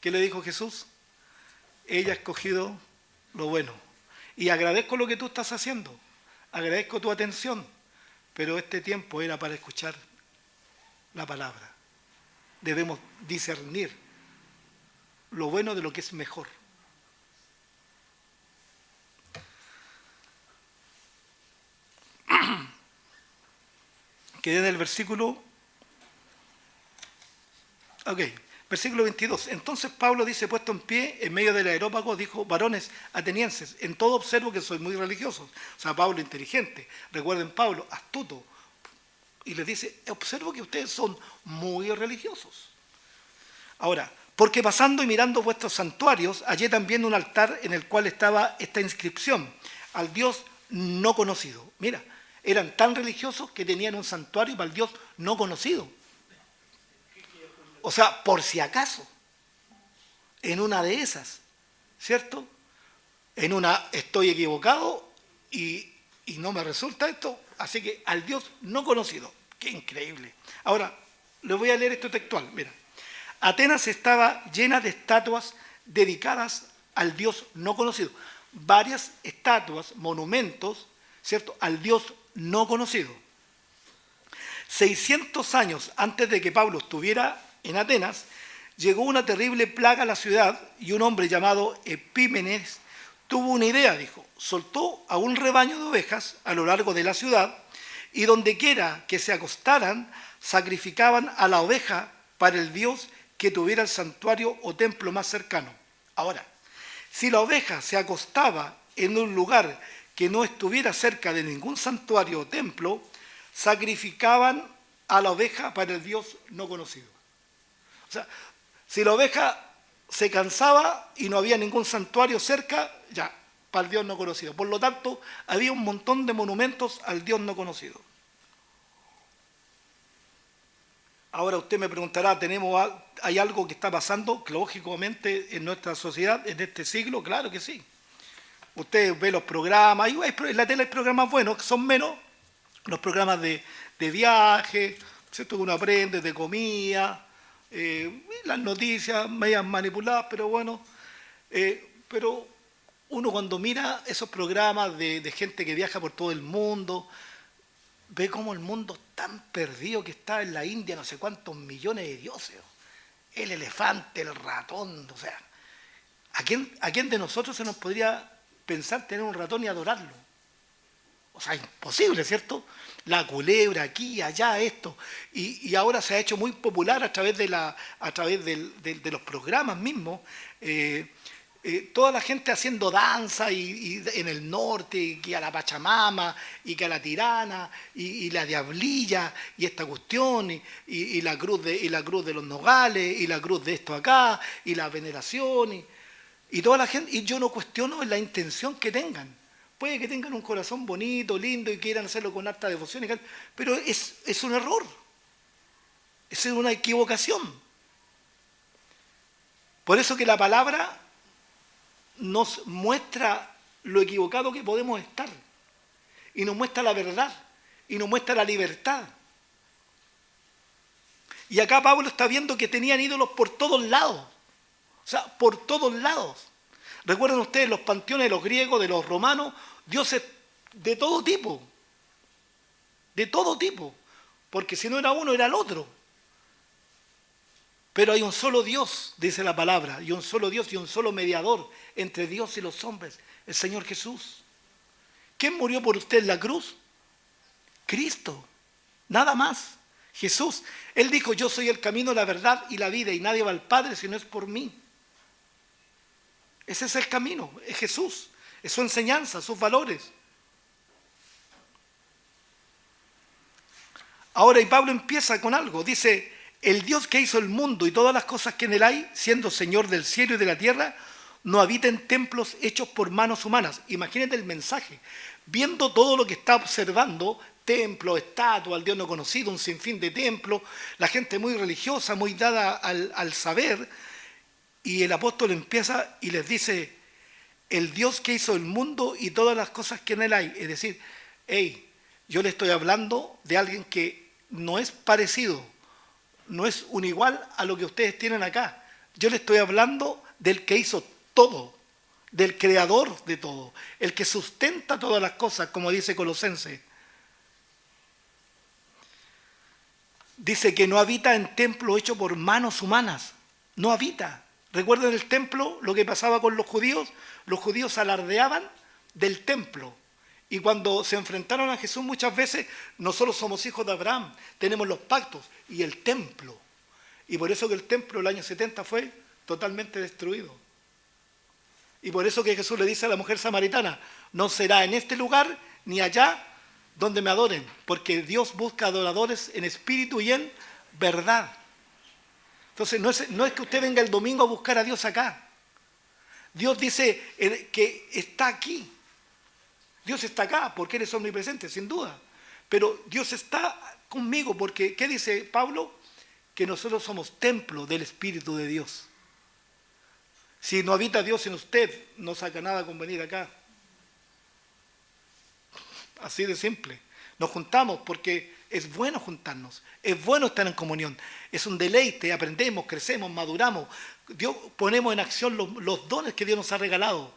¿qué le dijo Jesús? Ella ha escogido lo bueno. Y agradezco lo que tú estás haciendo. Agradezco tu atención. Pero este tiempo era para escuchar la palabra. Debemos discernir lo bueno de lo que es mejor. Quedé en el versículo. Versículo 22. Entonces Pablo dice, puesto en pie en medio del areópago, dijo: varones atenienses, en todo observo que sois muy religiosos. O sea, Pablo inteligente. Recuerden, Pablo astuto. Y les dice, observo que ustedes son muy religiosos. Ahora, porque pasando y mirando vuestros santuarios, hallé también un altar en el cual estaba esta inscripción: al Dios no conocido. Mira, eran tan religiosos que tenían un santuario para el Dios no conocido. O sea, por si acaso, en una de esas, ¿cierto? En una estoy equivocado y no me resulta esto, así que al Dios no conocido. ¡Qué increíble! Ahora, les voy a leer esto textual. Mira, Atenas estaba llena de estatuas dedicadas al Dios no conocido. Varias estatuas, monumentos, ¿cierto?, al Dios no conocido. 600 años antes de que Pablo estuviera en Atenas, llegó una terrible plaga a la ciudad y un hombre llamado Epímenes tuvo una idea, dijo. Soltó a un rebaño de ovejas a lo largo de la ciudad y donde quiera que se acostaran, sacrificaban a la oveja para el Dios que tuviera el santuario o templo más cercano. Ahora, si la oveja se acostaba en un lugar que no estuviera cerca de ningún santuario o templo, sacrificaban a la oveja para el Dios no conocido. O sea, si la oveja se cansaba y no había ningún santuario cerca, ya, para el Dios no conocido. Por lo tanto, había un montón de monumentos al Dios no conocido. Ahora usted me preguntará, ¿hay algo que está pasando lógicamente en nuestra sociedad en este siglo? Claro que sí. Usted ve los programas, en la tele hay programas buenos, que son menos los programas de viaje, ¿cierto?, que uno aprende, de comida, las noticias medias manipuladas, pero bueno. Pero uno cuando mira esos programas de gente que viaja por todo el mundo, ve cómo el mundo es tan perdido que está en la India no sé cuántos millones de dioses. El elefante, el ratón, o sea, ¿a quién de nosotros se nos podría pensar tener un ratón y adorarlo? O sea, imposible, ¿cierto? La culebra, aquí, allá, esto. Y ahora se ha hecho muy popular a través de los programas mismos. Toda la gente haciendo danza y en el norte, y que a la Pachamama, y que a la Tirana, y la Diablilla, y esta cuestión, y la cruz de los nogales, y la cruz de esto acá, y la veneración, y toda la gente. Y yo no cuestiono la intención que tengan. Puede que tengan un corazón bonito, lindo, y quieran hacerlo con harta devoción, pero es un error. Es una equivocación. Por eso que la palabra nos muestra lo equivocado que podemos estar. Y nos muestra la verdad. Y nos muestra la libertad. Y acá Pablo está viendo que tenían ídolos por todos lados. O sea, por todos lados. Recuerden ustedes los panteones de los griegos, de los romanos, dioses de todo tipo. De todo tipo. Porque si no era uno, era el otro. Pero hay un solo Dios, dice la palabra, y un solo Dios y un solo mediador entre Dios y los hombres, el Señor Jesús. ¿Quién murió por usted en la cruz? Cristo. Nada más. Jesús. Él dijo, yo soy el camino, la verdad y la vida, y nadie va al Padre si no es por mí. Ese es el camino, es Jesús, es su enseñanza, sus valores. Ahora, y Pablo empieza con algo, dice, el Dios que hizo el mundo y todas las cosas que en él hay, siendo Señor del cielo y de la tierra, no habita en templos hechos por manos humanas. Imagínate el mensaje, viendo todo lo que está observando, templos, estatuas, al Dios no conocido, un sinfín de templos, la gente muy religiosa, muy dada al saber, y el apóstol empieza y les dice, el Dios que hizo el mundo y todas las cosas que en él hay. Es decir, hey, yo le estoy hablando de alguien que no es parecido, no es un igual a lo que ustedes tienen acá. Yo le estoy hablando del que hizo todo, del creador de todo, el que sustenta todas las cosas, como dice Colosenses. Dice que no habita en templo hecho por manos humanas, no habita. ¿Recuerdan el templo, lo que pasaba con los judíos? Los judíos alardeaban del templo. Y cuando se enfrentaron a Jesús muchas veces, nosotros somos hijos de Abraham, tenemos los pactos y el templo. Y por eso que el templo el año 70 fue totalmente destruido. Y por eso que Jesús le dice a la mujer samaritana, no será en este lugar ni allá donde me adoren, porque Dios busca adoradores en espíritu y en verdad. Entonces no es que usted venga el domingo a buscar a Dios acá. Dios dice que está aquí. Dios está acá porque Él es omnipresente, sin duda. Pero Dios está conmigo porque, ¿qué dice Pablo? Que nosotros somos templo del Espíritu de Dios. Si no habita Dios en usted, no saca nada con venir acá. Así de simple. Nos juntamos porque es bueno juntarnos, es bueno estar en comunión, es un deleite, aprendemos, crecemos, maduramos. Dios, ponemos en acción los dones que Dios nos ha regalado.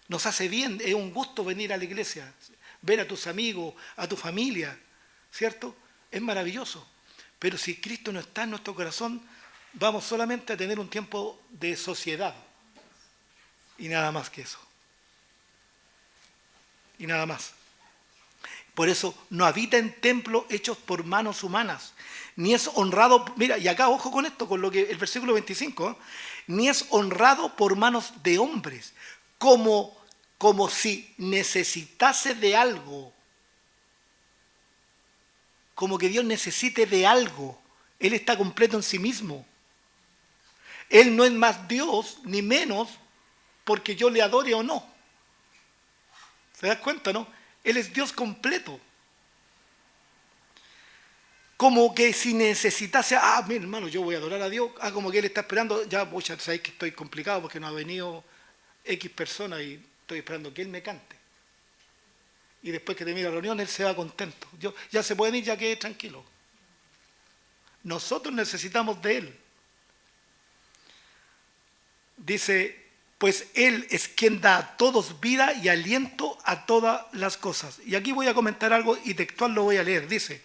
Nos hace bien, es un gusto venir a la iglesia, ver a tus amigos, a tu familia, ¿cierto? Es maravilloso. Pero si Cristo no está en nuestro corazón, vamos solamente a tener un tiempo de sociedad. Y nada más que eso. Y nada más. Por eso no habita en templos hechos por manos humanas, ni es honrado, mira, y acá ojo con esto, con lo que el versículo 25, ni es honrado por manos de hombres, como si necesitase de algo, como que Dios necesite de algo. Él está completo en sí mismo. Él no es más Dios, ni menos, porque yo le adore o no. ¿Se das cuenta, no? Él es Dios completo. Como que si necesitase, mi hermano, yo voy a adorar a Dios, como que Él está esperando, ya, pucha, sabéis que estoy complicado porque no ha venido X persona y estoy esperando que Él me cante. Y después que termine la reunión, Él se va contento. Ya se pueden ir, ya quede tranquilo. Nosotros necesitamos de Él. Dice, pues Él es quien da a todos vida y aliento a todas las cosas. Y aquí voy a comentar algo y textual lo voy a leer. Dice,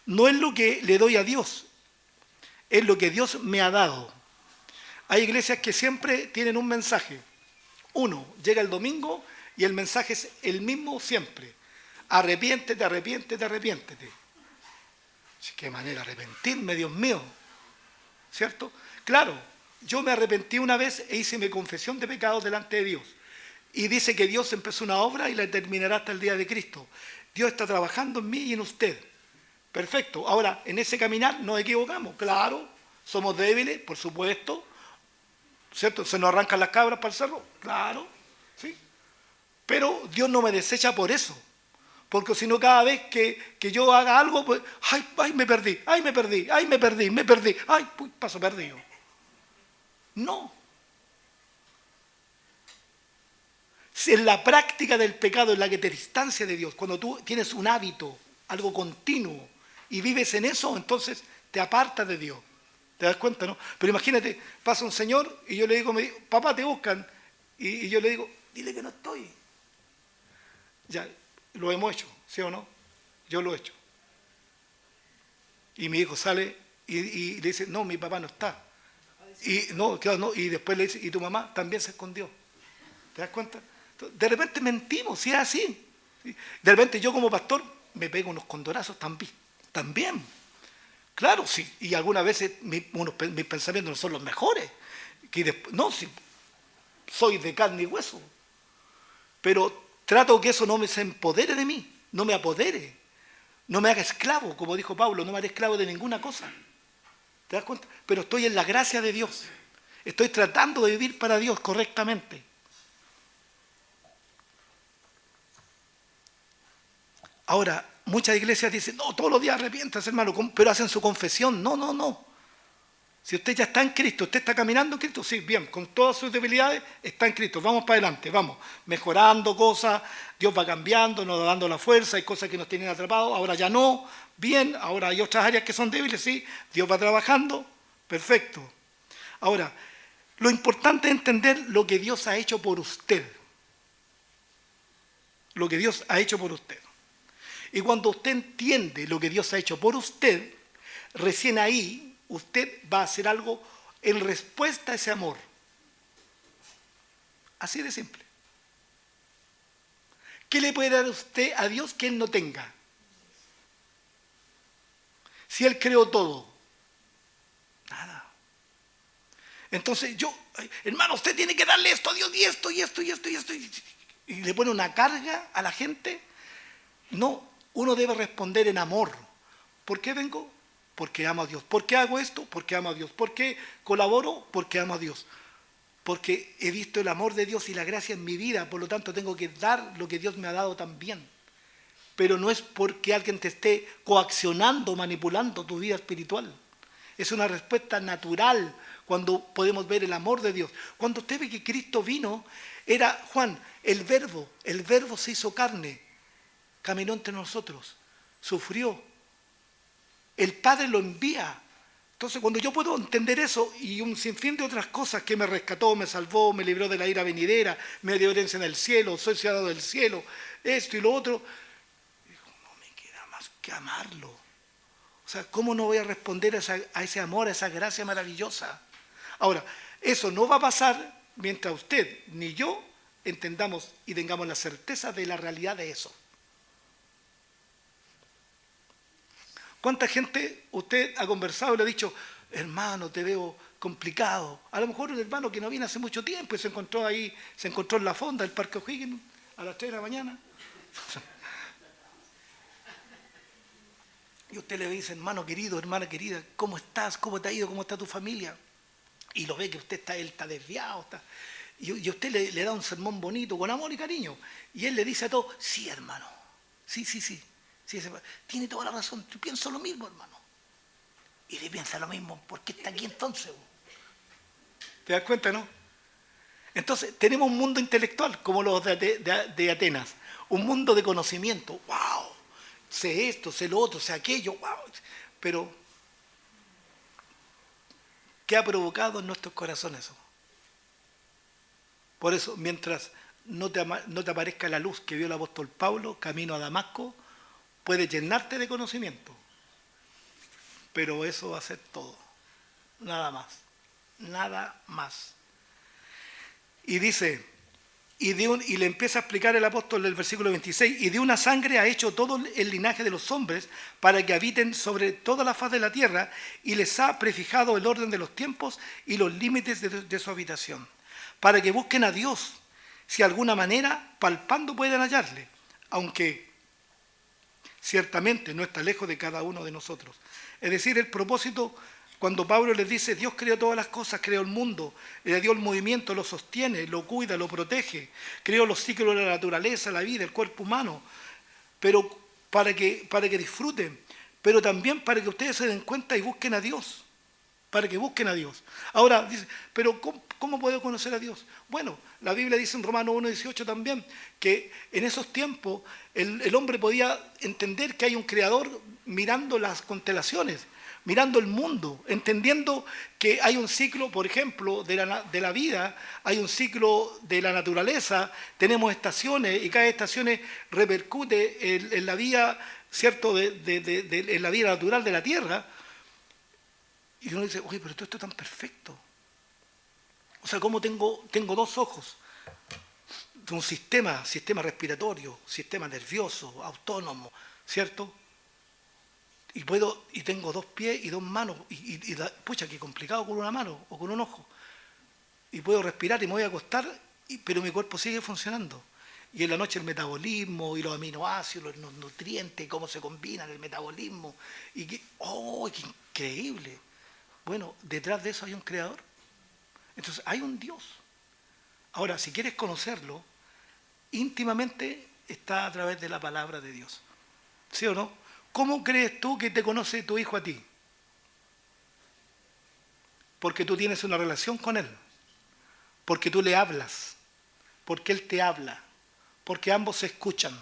no es lo que le doy a Dios, es lo que Dios me ha dado. Hay iglesias que siempre tienen un mensaje. Uno, llega el domingo y el mensaje es el mismo siempre. Arrepiéntete, arrepiéntete, arrepiéntete. Qué manera de arrepentirme, Dios mío. ¿Cierto? Claro, yo me arrepentí una vez e hice mi confesión de pecados delante de Dios. Y dice que Dios empezó una obra y la terminará hasta el día de Cristo. Dios está trabajando en mí y en usted. Perfecto. Ahora, en ese caminar nos equivocamos. Claro, somos débiles, por supuesto. ¿Cierto? Se nos arrancan las cabras para el cerro. Claro, ¿sí? Pero Dios no me desecha por eso. Porque si no, cada vez que yo haga algo, pues, ay, me perdí, ay, me perdí, ay, me perdí, ay, paso perdido. No. en la práctica del pecado en la que te distancias de Dios, cuando tú tienes un hábito, algo continuo, y vives en eso, entonces te apartas de Dios. ¿Te das cuenta, no? Pero imagínate, pasa un señor y yo le digo, papá, te buscan. Y yo le digo, dile que no estoy. Ya, lo hemos hecho, ¿sí o no? Yo lo he hecho. Y mi hijo sale y le dice, no, mi papá no está. Y, no, claro, no, y después le dice, y tu mamá también se escondió. ¿Te das cuenta? De repente mentimos, si es así. De repente yo como pastor me pego unos condorazos también. Claro, sí, y algunas veces mis pensamientos no son los mejores. No, sí, soy de carne y hueso. Pero trato que eso no se empodere de mí, no me apodere, no me haga esclavo, como dijo Pablo, no me haré esclavo de ninguna cosa. ¿Te das cuenta? Pero estoy en la gracia de Dios. Estoy tratando de vivir para Dios correctamente. Ahora, muchas iglesias dicen, no, todos los días arrepiéntase, hermano, pero hacen su confesión. No. Si usted ya está en Cristo, usted está caminando en Cristo, sí, bien, con todas sus debilidades, está en Cristo. Vamos para adelante, vamos, mejorando cosas, Dios va cambiando, nos va dando la fuerza, hay cosas que nos tienen atrapados, ahora ya no, bien, ahora hay otras áreas que son débiles, sí, Dios va trabajando, perfecto. Ahora, lo importante es entender lo que Dios ha hecho por usted. Lo que Dios ha hecho por usted. Y cuando usted entiende lo que Dios ha hecho por usted, recién ahí usted va a hacer algo en respuesta a ese amor. Así de simple. ¿Qué le puede dar usted a Dios que Él no tenga? Si Él creó todo. Nada. Entonces hermano, usted tiene que darle esto a Dios y esto y esto y esto y esto. Y le pone una carga a la gente. No, uno debe responder en amor. ¿Por qué vengo? Porque amo a Dios. ¿Por qué hago esto? Porque amo a Dios. ¿Por qué colaboro? Porque amo a Dios. Porque he visto el amor de Dios y la gracia en mi vida, por lo tanto tengo que dar lo que Dios me ha dado también. Pero no es porque alguien te esté coaccionando, manipulando tu vida espiritual. Es una respuesta natural cuando podemos ver el amor de Dios. Cuando usted ve que Cristo vino, era Juan, el verbo se hizo carne, caminó entre nosotros, sufrió. El Padre lo envía. Entonces, cuando yo puedo entender eso y un sinfín de otras cosas que me rescató, me salvó, me libró de la ira venidera, me dio herencia en el cielo, soy ciudadano del cielo, esto y lo otro, digo, no me queda más que amarlo. O sea, ¿cómo no voy a responder a ese amor, a esa gracia maravillosa? Ahora, eso no va a pasar mientras usted ni yo entendamos y tengamos la certeza de la realidad de eso. ¿Cuánta gente usted ha conversado y le ha dicho, hermano, te veo complicado? A lo mejor un hermano que no viene hace mucho tiempo y se encontró en la fonda del Parque O'Higgins a las 3 de la mañana. Y usted le dice, hermano querido, hermana querida, ¿cómo estás? ¿Cómo te ha ido? ¿Cómo está tu familia? Y lo ve que él está desviado. Y usted le da un sermón bonito, con amor y cariño. Y él le dice a todo, sí, hermano, sí. Sí, tiene toda la razón, yo pienso lo mismo, hermano. Y le piensa lo mismo, ¿por qué está aquí entonces? ¿Te das cuenta, no? Entonces, tenemos un mundo intelectual, como los de Atenas, un mundo de conocimiento, wow, sé esto, sé lo otro, sé aquello, wow. Pero, ¿qué ha provocado en nuestros corazones eso? Por eso, mientras no te aparezca la luz que vio el apóstol Pablo, camino a Damasco, puede llenarte de conocimiento, pero eso va a ser todo, nada más. Y dice, y le empieza a explicar el apóstol del versículo 26, y de una sangre ha hecho todo el linaje de los hombres para que habiten sobre toda la faz de la tierra, y les ha prefijado el orden de los tiempos y los límites de su habitación, para que busquen a Dios, si de alguna manera palpando pueden hallarle, aunque ciertamente no está lejos de cada uno de nosotros. Es decir, el propósito, cuando Pablo les dice, Dios creó todas las cosas, creó el mundo, le dio el movimiento, lo sostiene, lo cuida, lo protege, creó los ciclos de la naturaleza, la vida, el cuerpo humano, pero para que disfruten, pero también para que ustedes se den cuenta y busquen a Dios, para que busquen a Dios. Ahora, dice, pero ¿Cómo puedo conocer a Dios? Bueno, la Biblia dice en Romanos 1:18 también, que en esos tiempos el hombre podía entender que hay un creador mirando las constelaciones, mirando el mundo, entendiendo que hay un ciclo, por ejemplo, de la vida, hay un ciclo de la naturaleza, tenemos estaciones y cada estación repercute en la vida, ¿cierto?, en la vida natural de la Tierra. Y uno dice, oye, pero todo esto es tan perfecto. O sea, ¿cómo tengo dos ojos? Un sistema respiratorio, sistema nervioso, autónomo, ¿cierto? Y tengo 2 pies y 2 manos, pucha, qué complicado con una mano o con un ojo. Y puedo respirar y me voy a acostar, pero mi cuerpo sigue funcionando. Y en la noche el metabolismo y los aminoácidos, los nutrientes, cómo se combinan el metabolismo. ¡Qué increíble! Bueno, detrás de eso hay un creador. Entonces hay un Dios. Ahora, si quieres conocerlo, íntimamente está a través de la palabra de Dios. ¿Sí o no? ¿Cómo crees tú que te conoce tu hijo a ti? Porque tú tienes una relación con él. Porque tú le hablas. Porque él te habla. Porque ambos se escuchan.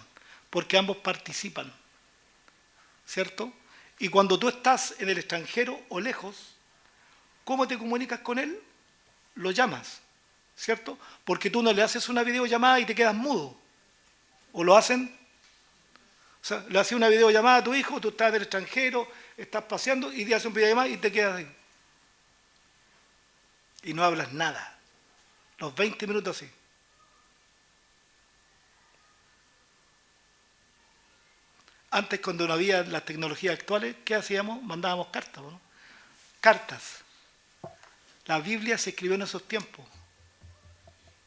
Porque ambos participan. ¿Cierto? Y cuando tú estás en el extranjero o lejos, ¿cómo te comunicas con él? Lo llamas, ¿cierto? Porque tú no le haces una videollamada y te quedas mudo. ¿O lo hacen? O sea, le haces una videollamada a tu hijo, tú estás en el extranjero, estás paseando y te haces una videollamada y te quedas ahí. Y no hablas nada. Los 20 minutos así. Antes, cuando no había las tecnologías actuales, ¿qué hacíamos? Mandábamos cartas, ¿no? Cartas. La Biblia se escribió en esos tiempos,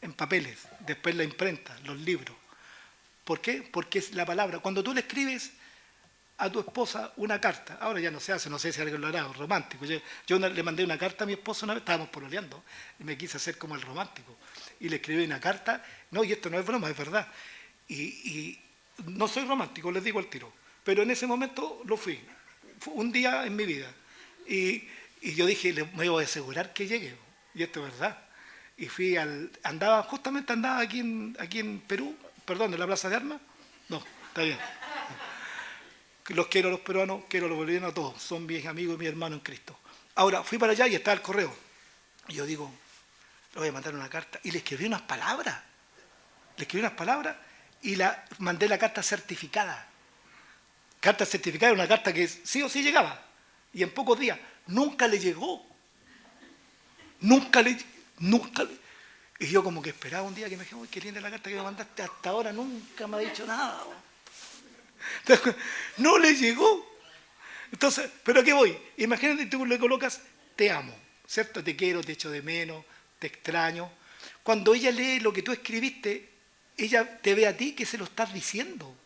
en papeles, después la imprenta, los libros. ¿Por qué? Porque es la palabra. Cuando tú le escribes a tu esposa una carta, ahora ya no se hace, no sé si alguien lo hará, romántico. Yo le mandé una carta a mi esposa una vez, estábamos pololeando, y me quise hacer como el romántico. Y le escribí una carta, no, y esto no es broma, es verdad. Y no soy romántico, les digo al tiro, pero en ese momento lo fui. Fue un día en mi vida. Y yo dije, me voy a asegurar que llegue, y esto es verdad. Y andaba aquí en Perú, perdón, en la Plaza de Armas. No, está bien. Los quiero a los peruanos, quiero a los bolivianos, a todos. Son mis amigos y mis hermanos en Cristo. Ahora, fui para allá y estaba el correo. Y yo digo, le voy a mandar una carta. Y le escribí unas palabras. Y mandé la carta certificada. Carta certificada era una carta que sí o sí llegaba. Y en pocos días. Nunca le llegó. Nunca le. Y yo como que esperaba un día que me dije, uy, qué linda la carta que me mandaste, hasta ahora nunca me ha dicho nada. Entonces, no le llegó. Entonces, ¿pero a qué voy? Imagínate, tú le colocas, te amo, ¿cierto? Te quiero, te echo de menos, te extraño. Cuando ella lee lo que tú escribiste, ella te ve a ti que se lo estás diciendo.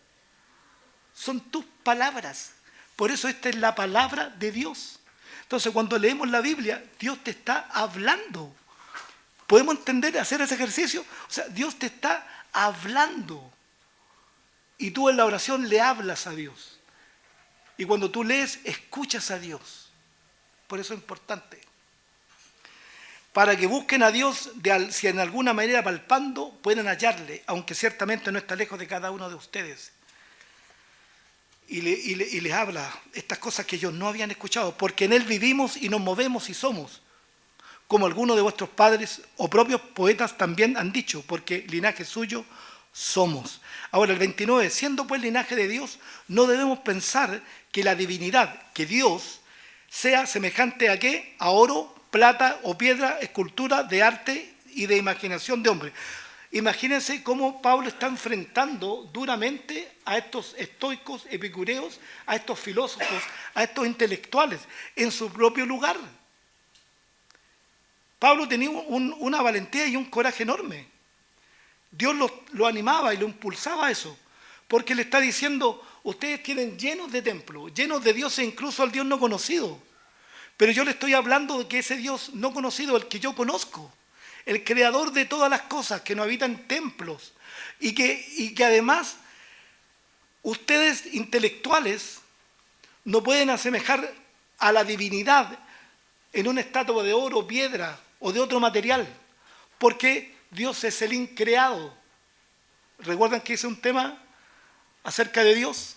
Son tus palabras. Por eso esta es la palabra de Dios. Entonces, cuando leemos la Biblia, Dios te está hablando. ¿Podemos entender, hacer ese ejercicio? O sea, Dios te está hablando. Y tú en la oración le hablas a Dios. Y cuando tú lees, escuchas a Dios. Por eso es importante. Para que busquen a Dios, si en alguna manera palpando, pueden hallarle, aunque ciertamente no está lejos de cada uno de ustedes. Y les habla estas cosas que ellos no habían escuchado, porque en Él vivimos y nos movemos y somos, como algunos de vuestros padres o propios poetas también han dicho, porque linaje suyo somos. Ahora el 29, siendo pues linaje de Dios, no debemos pensar que la divinidad, que Dios, sea semejante a ¿qué? A oro, plata o piedra, escultura de arte y de imaginación de hombre. Imagínense cómo Pablo está enfrentando duramente a estos estoicos, epicureos, a estos filósofos, a estos intelectuales, en su propio lugar. Pablo tenía una valentía y un coraje enorme. Dios lo animaba y lo impulsaba a eso, porque le está diciendo, ustedes tienen llenos de templos, llenos de dioses, incluso al Dios no conocido. Pero yo le estoy hablando de que ese Dios no conocido, el que yo conozco, el creador de todas las cosas, que no habita en templos, y que además ustedes intelectuales no pueden asemejar a la divinidad en una estatua de oro, piedra o de otro material, Porque Dios es el increado. ¿Recuerdan que hice un tema acerca de Dios?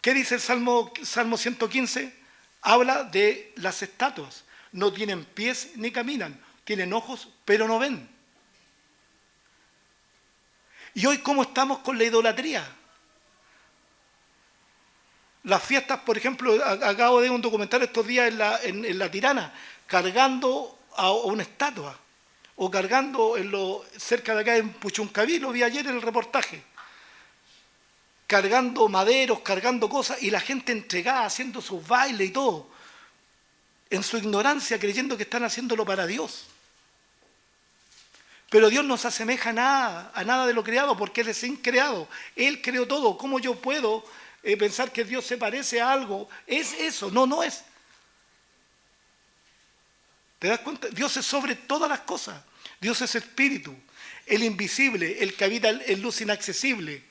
¿Qué dice el Salmo 115? Habla de las estatuas. No tienen pies ni caminan. Tienen ojos, pero no ven. Y hoy, ¿cómo estamos con la idolatría? Las fiestas, por ejemplo, acabo de ver un documental estos días en la Tirana, cargando a una estatua, o cargando cerca de acá en Puchuncaví, lo vi ayer en el reportaje, cargando maderos, cargando cosas, y la gente entregada, haciendo sus bailes y todo, en su ignorancia, creyendo que están haciéndolo para Dios. Pero Dios no se asemeja a nada de lo creado, porque Él es increado. Él creó todo. ¿Cómo yo puedo pensar que Dios se parece a algo? Es eso. No, no es. ¿Te das cuenta? Dios es sobre todas las cosas. Dios es espíritu, el invisible, el que habita en luz inaccesible,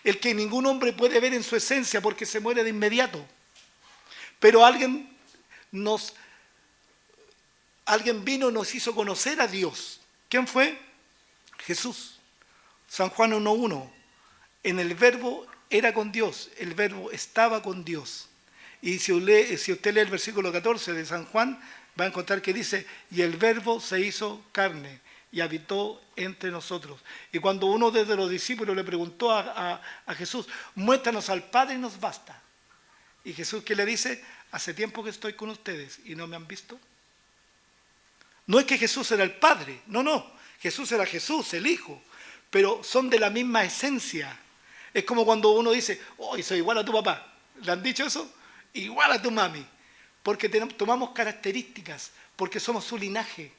el que ningún hombre puede ver en su esencia porque se muere de inmediato. Pero alguien vino y nos hizo conocer a Dios. ¿Quién fue? Jesús. San Juan 1:1. En el verbo era con Dios, el verbo estaba con Dios. Y si usted lee el versículo 14 de San Juan, va a encontrar que dice, y el verbo se hizo carne y habitó entre nosotros. Y cuando uno de los discípulos le preguntó a Jesús, muéstranos al Padre y nos basta. Y Jesús, ¿qué le dice? Hace tiempo que estoy con ustedes y no me han visto. No es que Jesús era el Padre, no. Jesús era Jesús, el Hijo, pero son de la misma esencia. Es como cuando uno dice, oh, soy igual a tu papá. ¿Le han dicho eso? Igual a tu mami. Porque tomamos características, porque somos su linaje.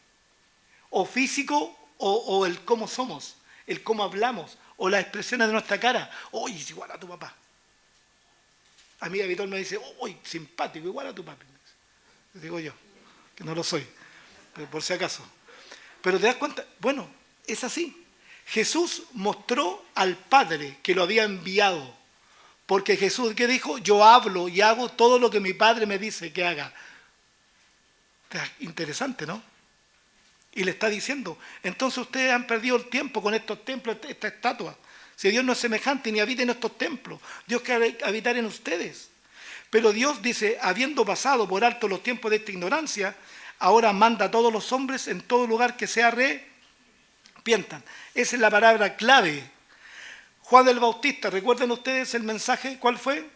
O físico, o el cómo somos, el cómo hablamos, o las expresiones de nuestra cara. Oh, es igual a tu papá. A mí Víctor me dice, oh, simpático, igual a tu papi. Digo yo, que no lo soy. Pero por si acaso. Pero te das cuenta, bueno, es así. Jesús mostró al Padre que lo había enviado. Porque Jesús, ¿qué dijo? Yo hablo y hago todo lo que mi Padre me dice que haga. Interesante, ¿no? Y le está diciendo, entonces ustedes han perdido el tiempo con estos templos, esta estatua. Si Dios no es semejante ni habita en estos templos, Dios quiere habitar en ustedes. Pero Dios dice, habiendo pasado por alto los tiempos de esta ignorancia, ahora manda a todos los hombres en todo lugar que se arrepientan. Esa es la palabra clave. Juan el Bautista, ¿recuerdan ustedes el mensaje? ¿Cuál fue?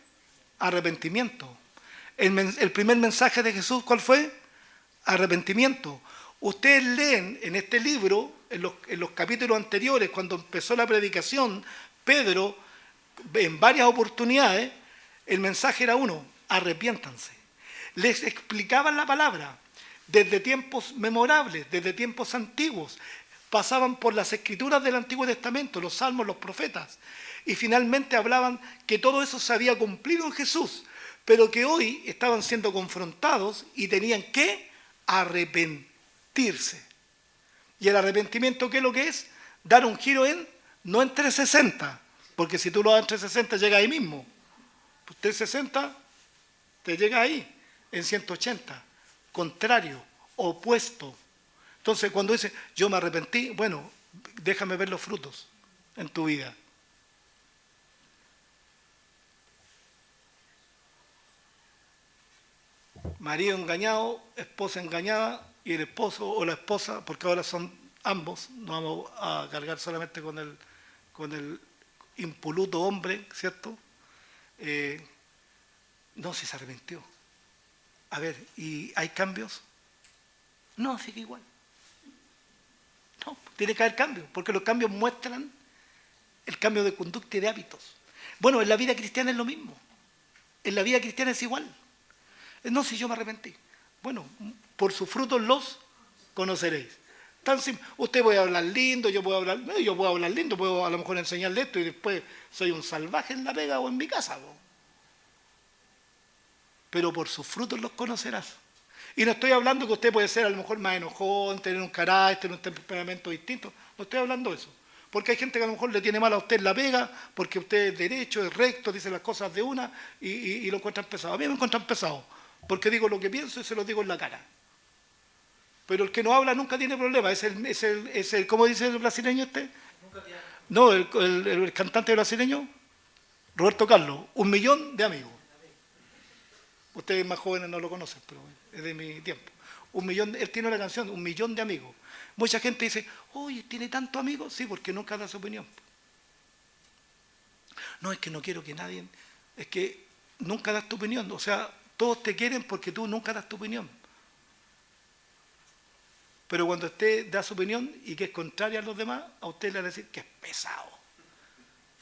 Arrepentimiento. El primer mensaje de Jesús, ¿cuál fue? Arrepentimiento. Ustedes leen en este libro, en los capítulos anteriores, cuando empezó la predicación, Pedro, en varias oportunidades, el mensaje era uno, arrepiéntanse. Les explicaban la palabra. Desde tiempos memorables, desde tiempos antiguos, pasaban por las escrituras del Antiguo Testamento, los salmos, los profetas, y finalmente hablaban que todo eso se había cumplido en Jesús, pero que hoy estaban siendo confrontados y tenían que arrepentirse. ¿Y el arrepentimiento qué es lo que es? Dar un giro no en 360, porque si tú lo das en 360 llega ahí mismo. 360 te llega ahí, en 180. Contrario, opuesto. Entonces cuando dice yo me arrepentí, bueno, déjame ver los frutos en tu vida. Marido engañado, esposa engañada, y el esposo o la esposa, porque ahora son ambos, no vamos a cargar solamente con el impoluto hombre, ¿cierto? No, si se arrepintió. A ver, ¿y hay cambios? No, sigue igual. No, tiene que haber cambios, porque los cambios muestran el cambio de conducta y de hábitos. Bueno, en la vida cristiana es lo mismo. En la vida cristiana es igual. No, si yo me arrepentí. Bueno, por sus frutos los conoceréis. Tan simple. Usted puede hablar lindo, yo puedo hablar lindo, puedo a lo mejor enseñarle esto y después soy un salvaje en la pega o en mi casa. Pero por sus frutos los conocerás. Y no estoy hablando que usted puede ser a lo mejor más enojón, tener un carácter, un temperamento distinto. No estoy hablando de eso. Porque hay gente que a lo mejor le tiene mal a usted la pega, porque usted es derecho, es recto, dice las cosas de una y lo encuentran pesado. A mí me encuentran pesado, porque digo lo que pienso y se lo digo en la cara. Pero el que no habla nunca tiene problema. ¿Cómo dice el brasileño este? No, el cantante brasileño, Roberto Carlos, 1.000.000 de amigos. Ustedes más jóvenes no lo conocen, pero es de mi tiempo. 1.000.000, él tiene una canción, 1.000.000 de amigos. Mucha gente dice, oye, ¿tiene tantos amigos? Sí, porque nunca da su opinión. No, es que no quiero que nadie... Es que nunca das tu opinión. O sea, todos te quieren porque tú nunca das tu opinión. Pero cuando usted da su opinión y que es contraria a los demás, a usted le van a decir que es pesado,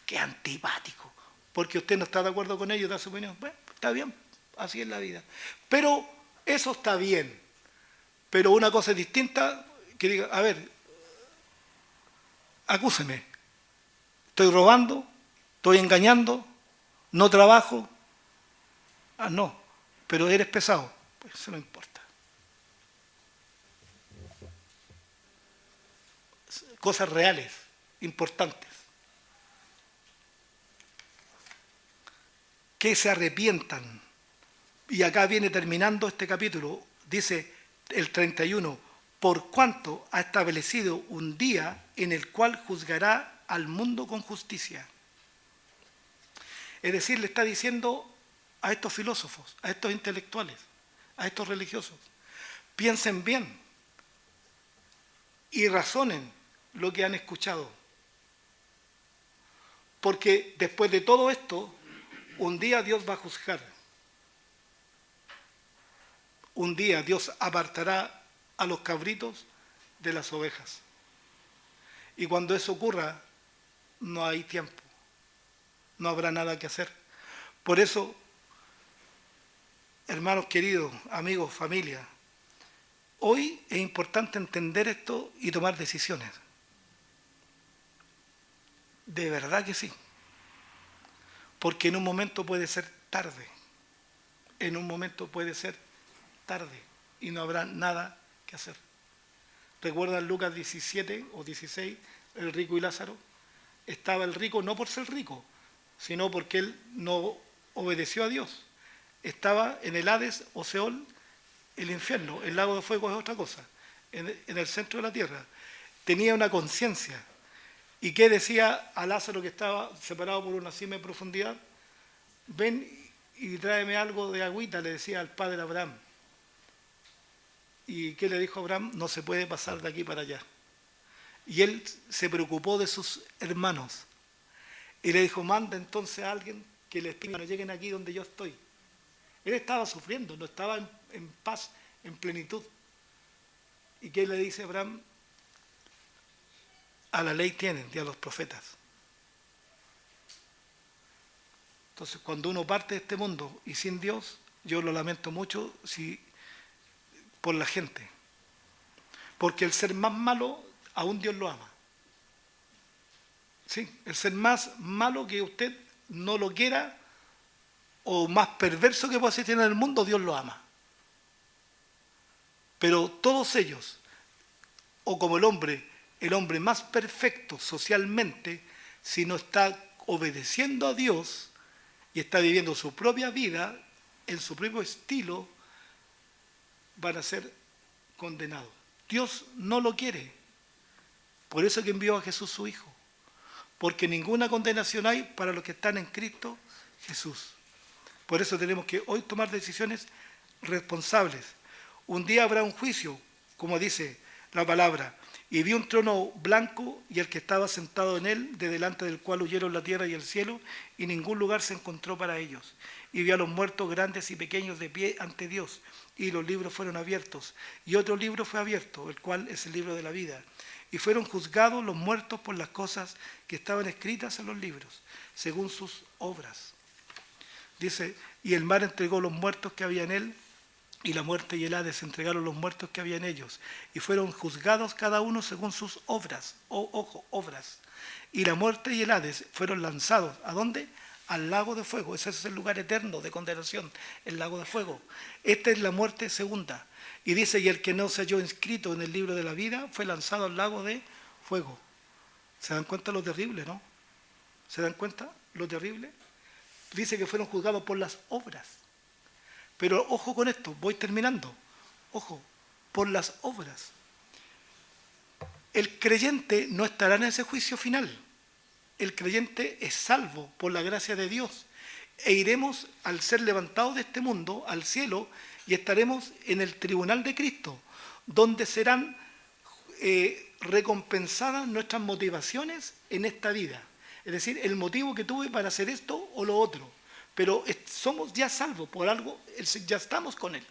que es antipático, porque usted no está de acuerdo con ellos, da su opinión. Bueno, está bien, así es la vida. Pero eso está bien. Pero una cosa es distinta, que diga, a ver, acúseme. Estoy robando, estoy engañando, no trabajo. Ah, no, pero eres pesado. Pues eso no importa. Cosas reales, importantes. Que se arrepientan. Y acá viene terminando este capítulo, dice el 31, por cuanto ha establecido un día en el cual juzgará al mundo con justicia. Es decir, le está diciendo a estos filósofos, a estos intelectuales, a estos religiosos, piensen bien y razonen lo que han escuchado. Porque después de todo esto, un día Dios va a juzgar. Un día Dios apartará a los cabritos de las ovejas. Y cuando eso ocurra, no hay tiempo. No habrá nada que hacer. Por eso, hermanos queridos, amigos, familia, hoy es importante entender esto y tomar decisiones. De verdad que sí. Porque en un momento puede ser tarde. En un momento puede ser tarde y no habrá nada que hacer. ¿Recuerdan Lucas 17 o 16, el rico y Lázaro? Estaba el rico no por ser rico, sino porque él no obedeció a Dios. Estaba en el Hades o Seol, el infierno, el lago de fuego es otra cosa, en el centro de la tierra. Tenía una conciencia. ¿Y qué decía a Lázaro que estaba separado por una cima de profundidad? Ven y tráeme algo de agüita, le decía al padre Abraham. ¿Y qué le dijo Abraham? No se puede pasar de aquí para allá. Y él se preocupó de sus hermanos. Y le dijo, manda entonces a alguien que les diga, no lleguen aquí donde yo estoy. Él estaba sufriendo, no estaba en paz, en plenitud. ¿Y qué le dice Abraham? A la ley tienen y a los profetas. Entonces, cuando uno parte de este mundo y sin Dios, yo lo lamento mucho por la gente. Porque el ser más malo, aún Dios lo ama. ¿Sí? El ser más malo que usted no lo quiera, o más perverso que pueda existir en el mundo, Dios lo ama. Pero todos ellos, o como el hombre más perfecto socialmente, si no está obedeciendo a Dios y está viviendo su propia vida en su propio estilo, van a ser condenados. Dios no lo quiere. Por eso que envió a Jesús su Hijo. Porque ninguna condenación hay para los que están en Cristo Jesús. Por eso tenemos que hoy tomar decisiones responsables. Un día habrá un juicio, como dice la palabra, y vi un trono blanco y el que estaba sentado en él, de delante del cual huyeron la tierra y el cielo, y ningún lugar se encontró para ellos. Y vi a los muertos grandes y pequeños de pie ante Dios, y los libros fueron abiertos. Y otro libro fue abierto, el cual es el libro de la vida. Y fueron juzgados los muertos por las cosas que estaban escritas en los libros, según sus obras. Dice, y el mar entregó los muertos que había en él, y la muerte y el Hades entregaron los muertos que había en ellos, y fueron juzgados cada uno según sus obras, obras. Y la muerte y el Hades fueron lanzados, ¿a dónde? Al lago de fuego. Ese es el lugar eterno de condenación, el lago de fuego. Esta es la muerte segunda. Y dice, y el que no se halló inscrito en el libro de la vida fue lanzado al lago de fuego. ¿Se dan cuenta lo terrible, no? ¿Se dan cuenta lo terrible? Dice que fueron juzgados por las obras. Pero ojo con esto, voy terminando. Ojo, por las obras. El creyente no estará en ese juicio final. El creyente es salvo por la gracia de Dios. E iremos, al ser levantados de este mundo, al cielo, y estaremos en el tribunal de Cristo, donde serán recompensadas nuestras motivaciones en esta vida. Es decir, el motivo que tuve para hacer esto o lo otro. Pero somos ya salvos por algo, ya estamos con Él.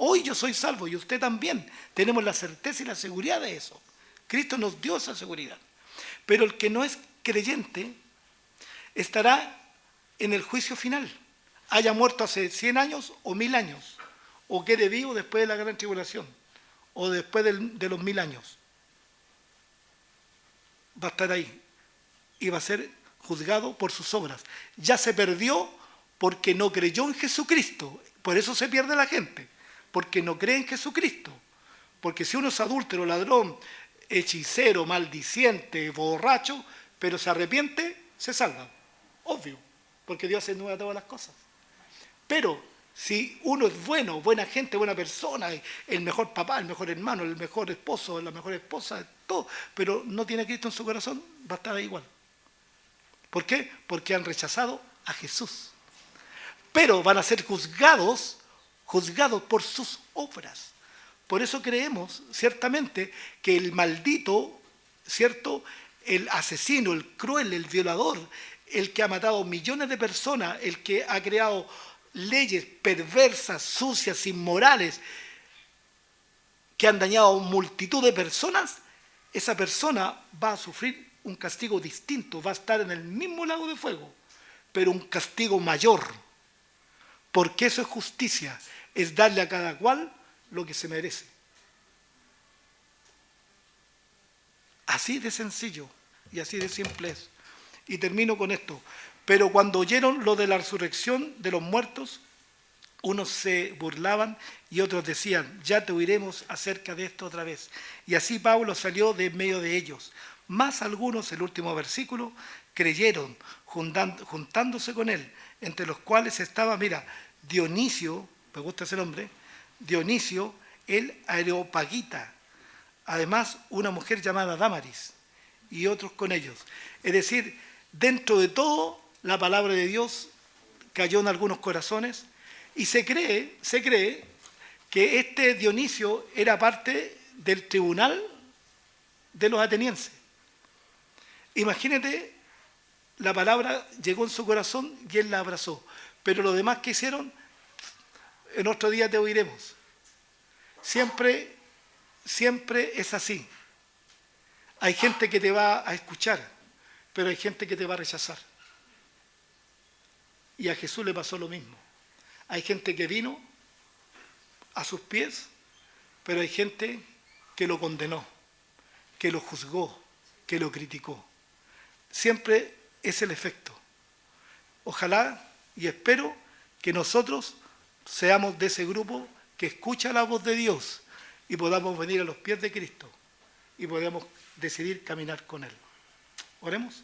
Hoy yo soy salvo y usted también. Tenemos la certeza y la seguridad de eso. Cristo nos dio esa seguridad. Pero el que no es creyente estará en el juicio final. Haya muerto hace 100 años o 1000 años. O quede vivo después de la gran tribulación. O después de los 1000 años. Va a estar ahí. Y va a ser juzgado por sus obras. Ya se perdió porque no creyó en Jesucristo. Por eso se pierde la gente. Porque no cree en Jesucristo. Porque si uno es adúltero, ladrón, hechicero, maldiciente, borracho, pero se arrepiente, se salva. Obvio. Porque Dios hace nueva todas las cosas. Pero si uno es bueno, buena gente, buena persona, el mejor papá, el mejor hermano, el mejor esposo, la mejor esposa, todo, pero no tiene a Cristo en su corazón, va a estar ahí igual. ¿Por qué? Porque han rechazado a Jesús. Pero van a ser juzgados por sus obras. Por eso creemos, ciertamente, que el maldito, ¿cierto?, el asesino, el cruel, el violador, el que ha matado millones de personas, el que ha creado leyes perversas, sucias, inmorales, que han dañado a multitud de personas, esa persona va a sufrir un castigo distinto, va a estar en el mismo lago de fuego, pero un castigo mayor, porque eso es justicia, es darle a cada cual lo que se merece. Así de sencillo y así de simple es. Y termino con esto. Pero cuando oyeron lo de la resurrección de los muertos, unos se burlaban y otros decían, ya te oiremos acerca de esto otra vez. Y así Pablo salió de en medio de ellos. Más algunos, el último versículo, creyeron juntándose con él, entre los cuales estaba, mira, Dionisio, me gusta ese nombre, Dionisio, el Areopagita, además una mujer llamada Dámaris y otros con ellos. Es decir, dentro de todo, la palabra de Dios cayó en algunos corazones y se cree que este Dionisio era parte del tribunal de los atenienses. Imagínate, la palabra llegó en su corazón y él la abrazó. Pero los demás que hicieron, en otro día te oiremos. Siempre es así. Hay gente que te va a escuchar, pero hay gente que te va a rechazar. Y a Jesús le pasó lo mismo. Hay gente que vino a sus pies, pero hay gente que lo condenó, que lo juzgó, que lo criticó. Siempre es el efecto. Ojalá y espero que nosotros seamos de ese grupo que escucha la voz de Dios y podamos venir a los pies de Cristo y podamos decidir caminar con Él. Oremos.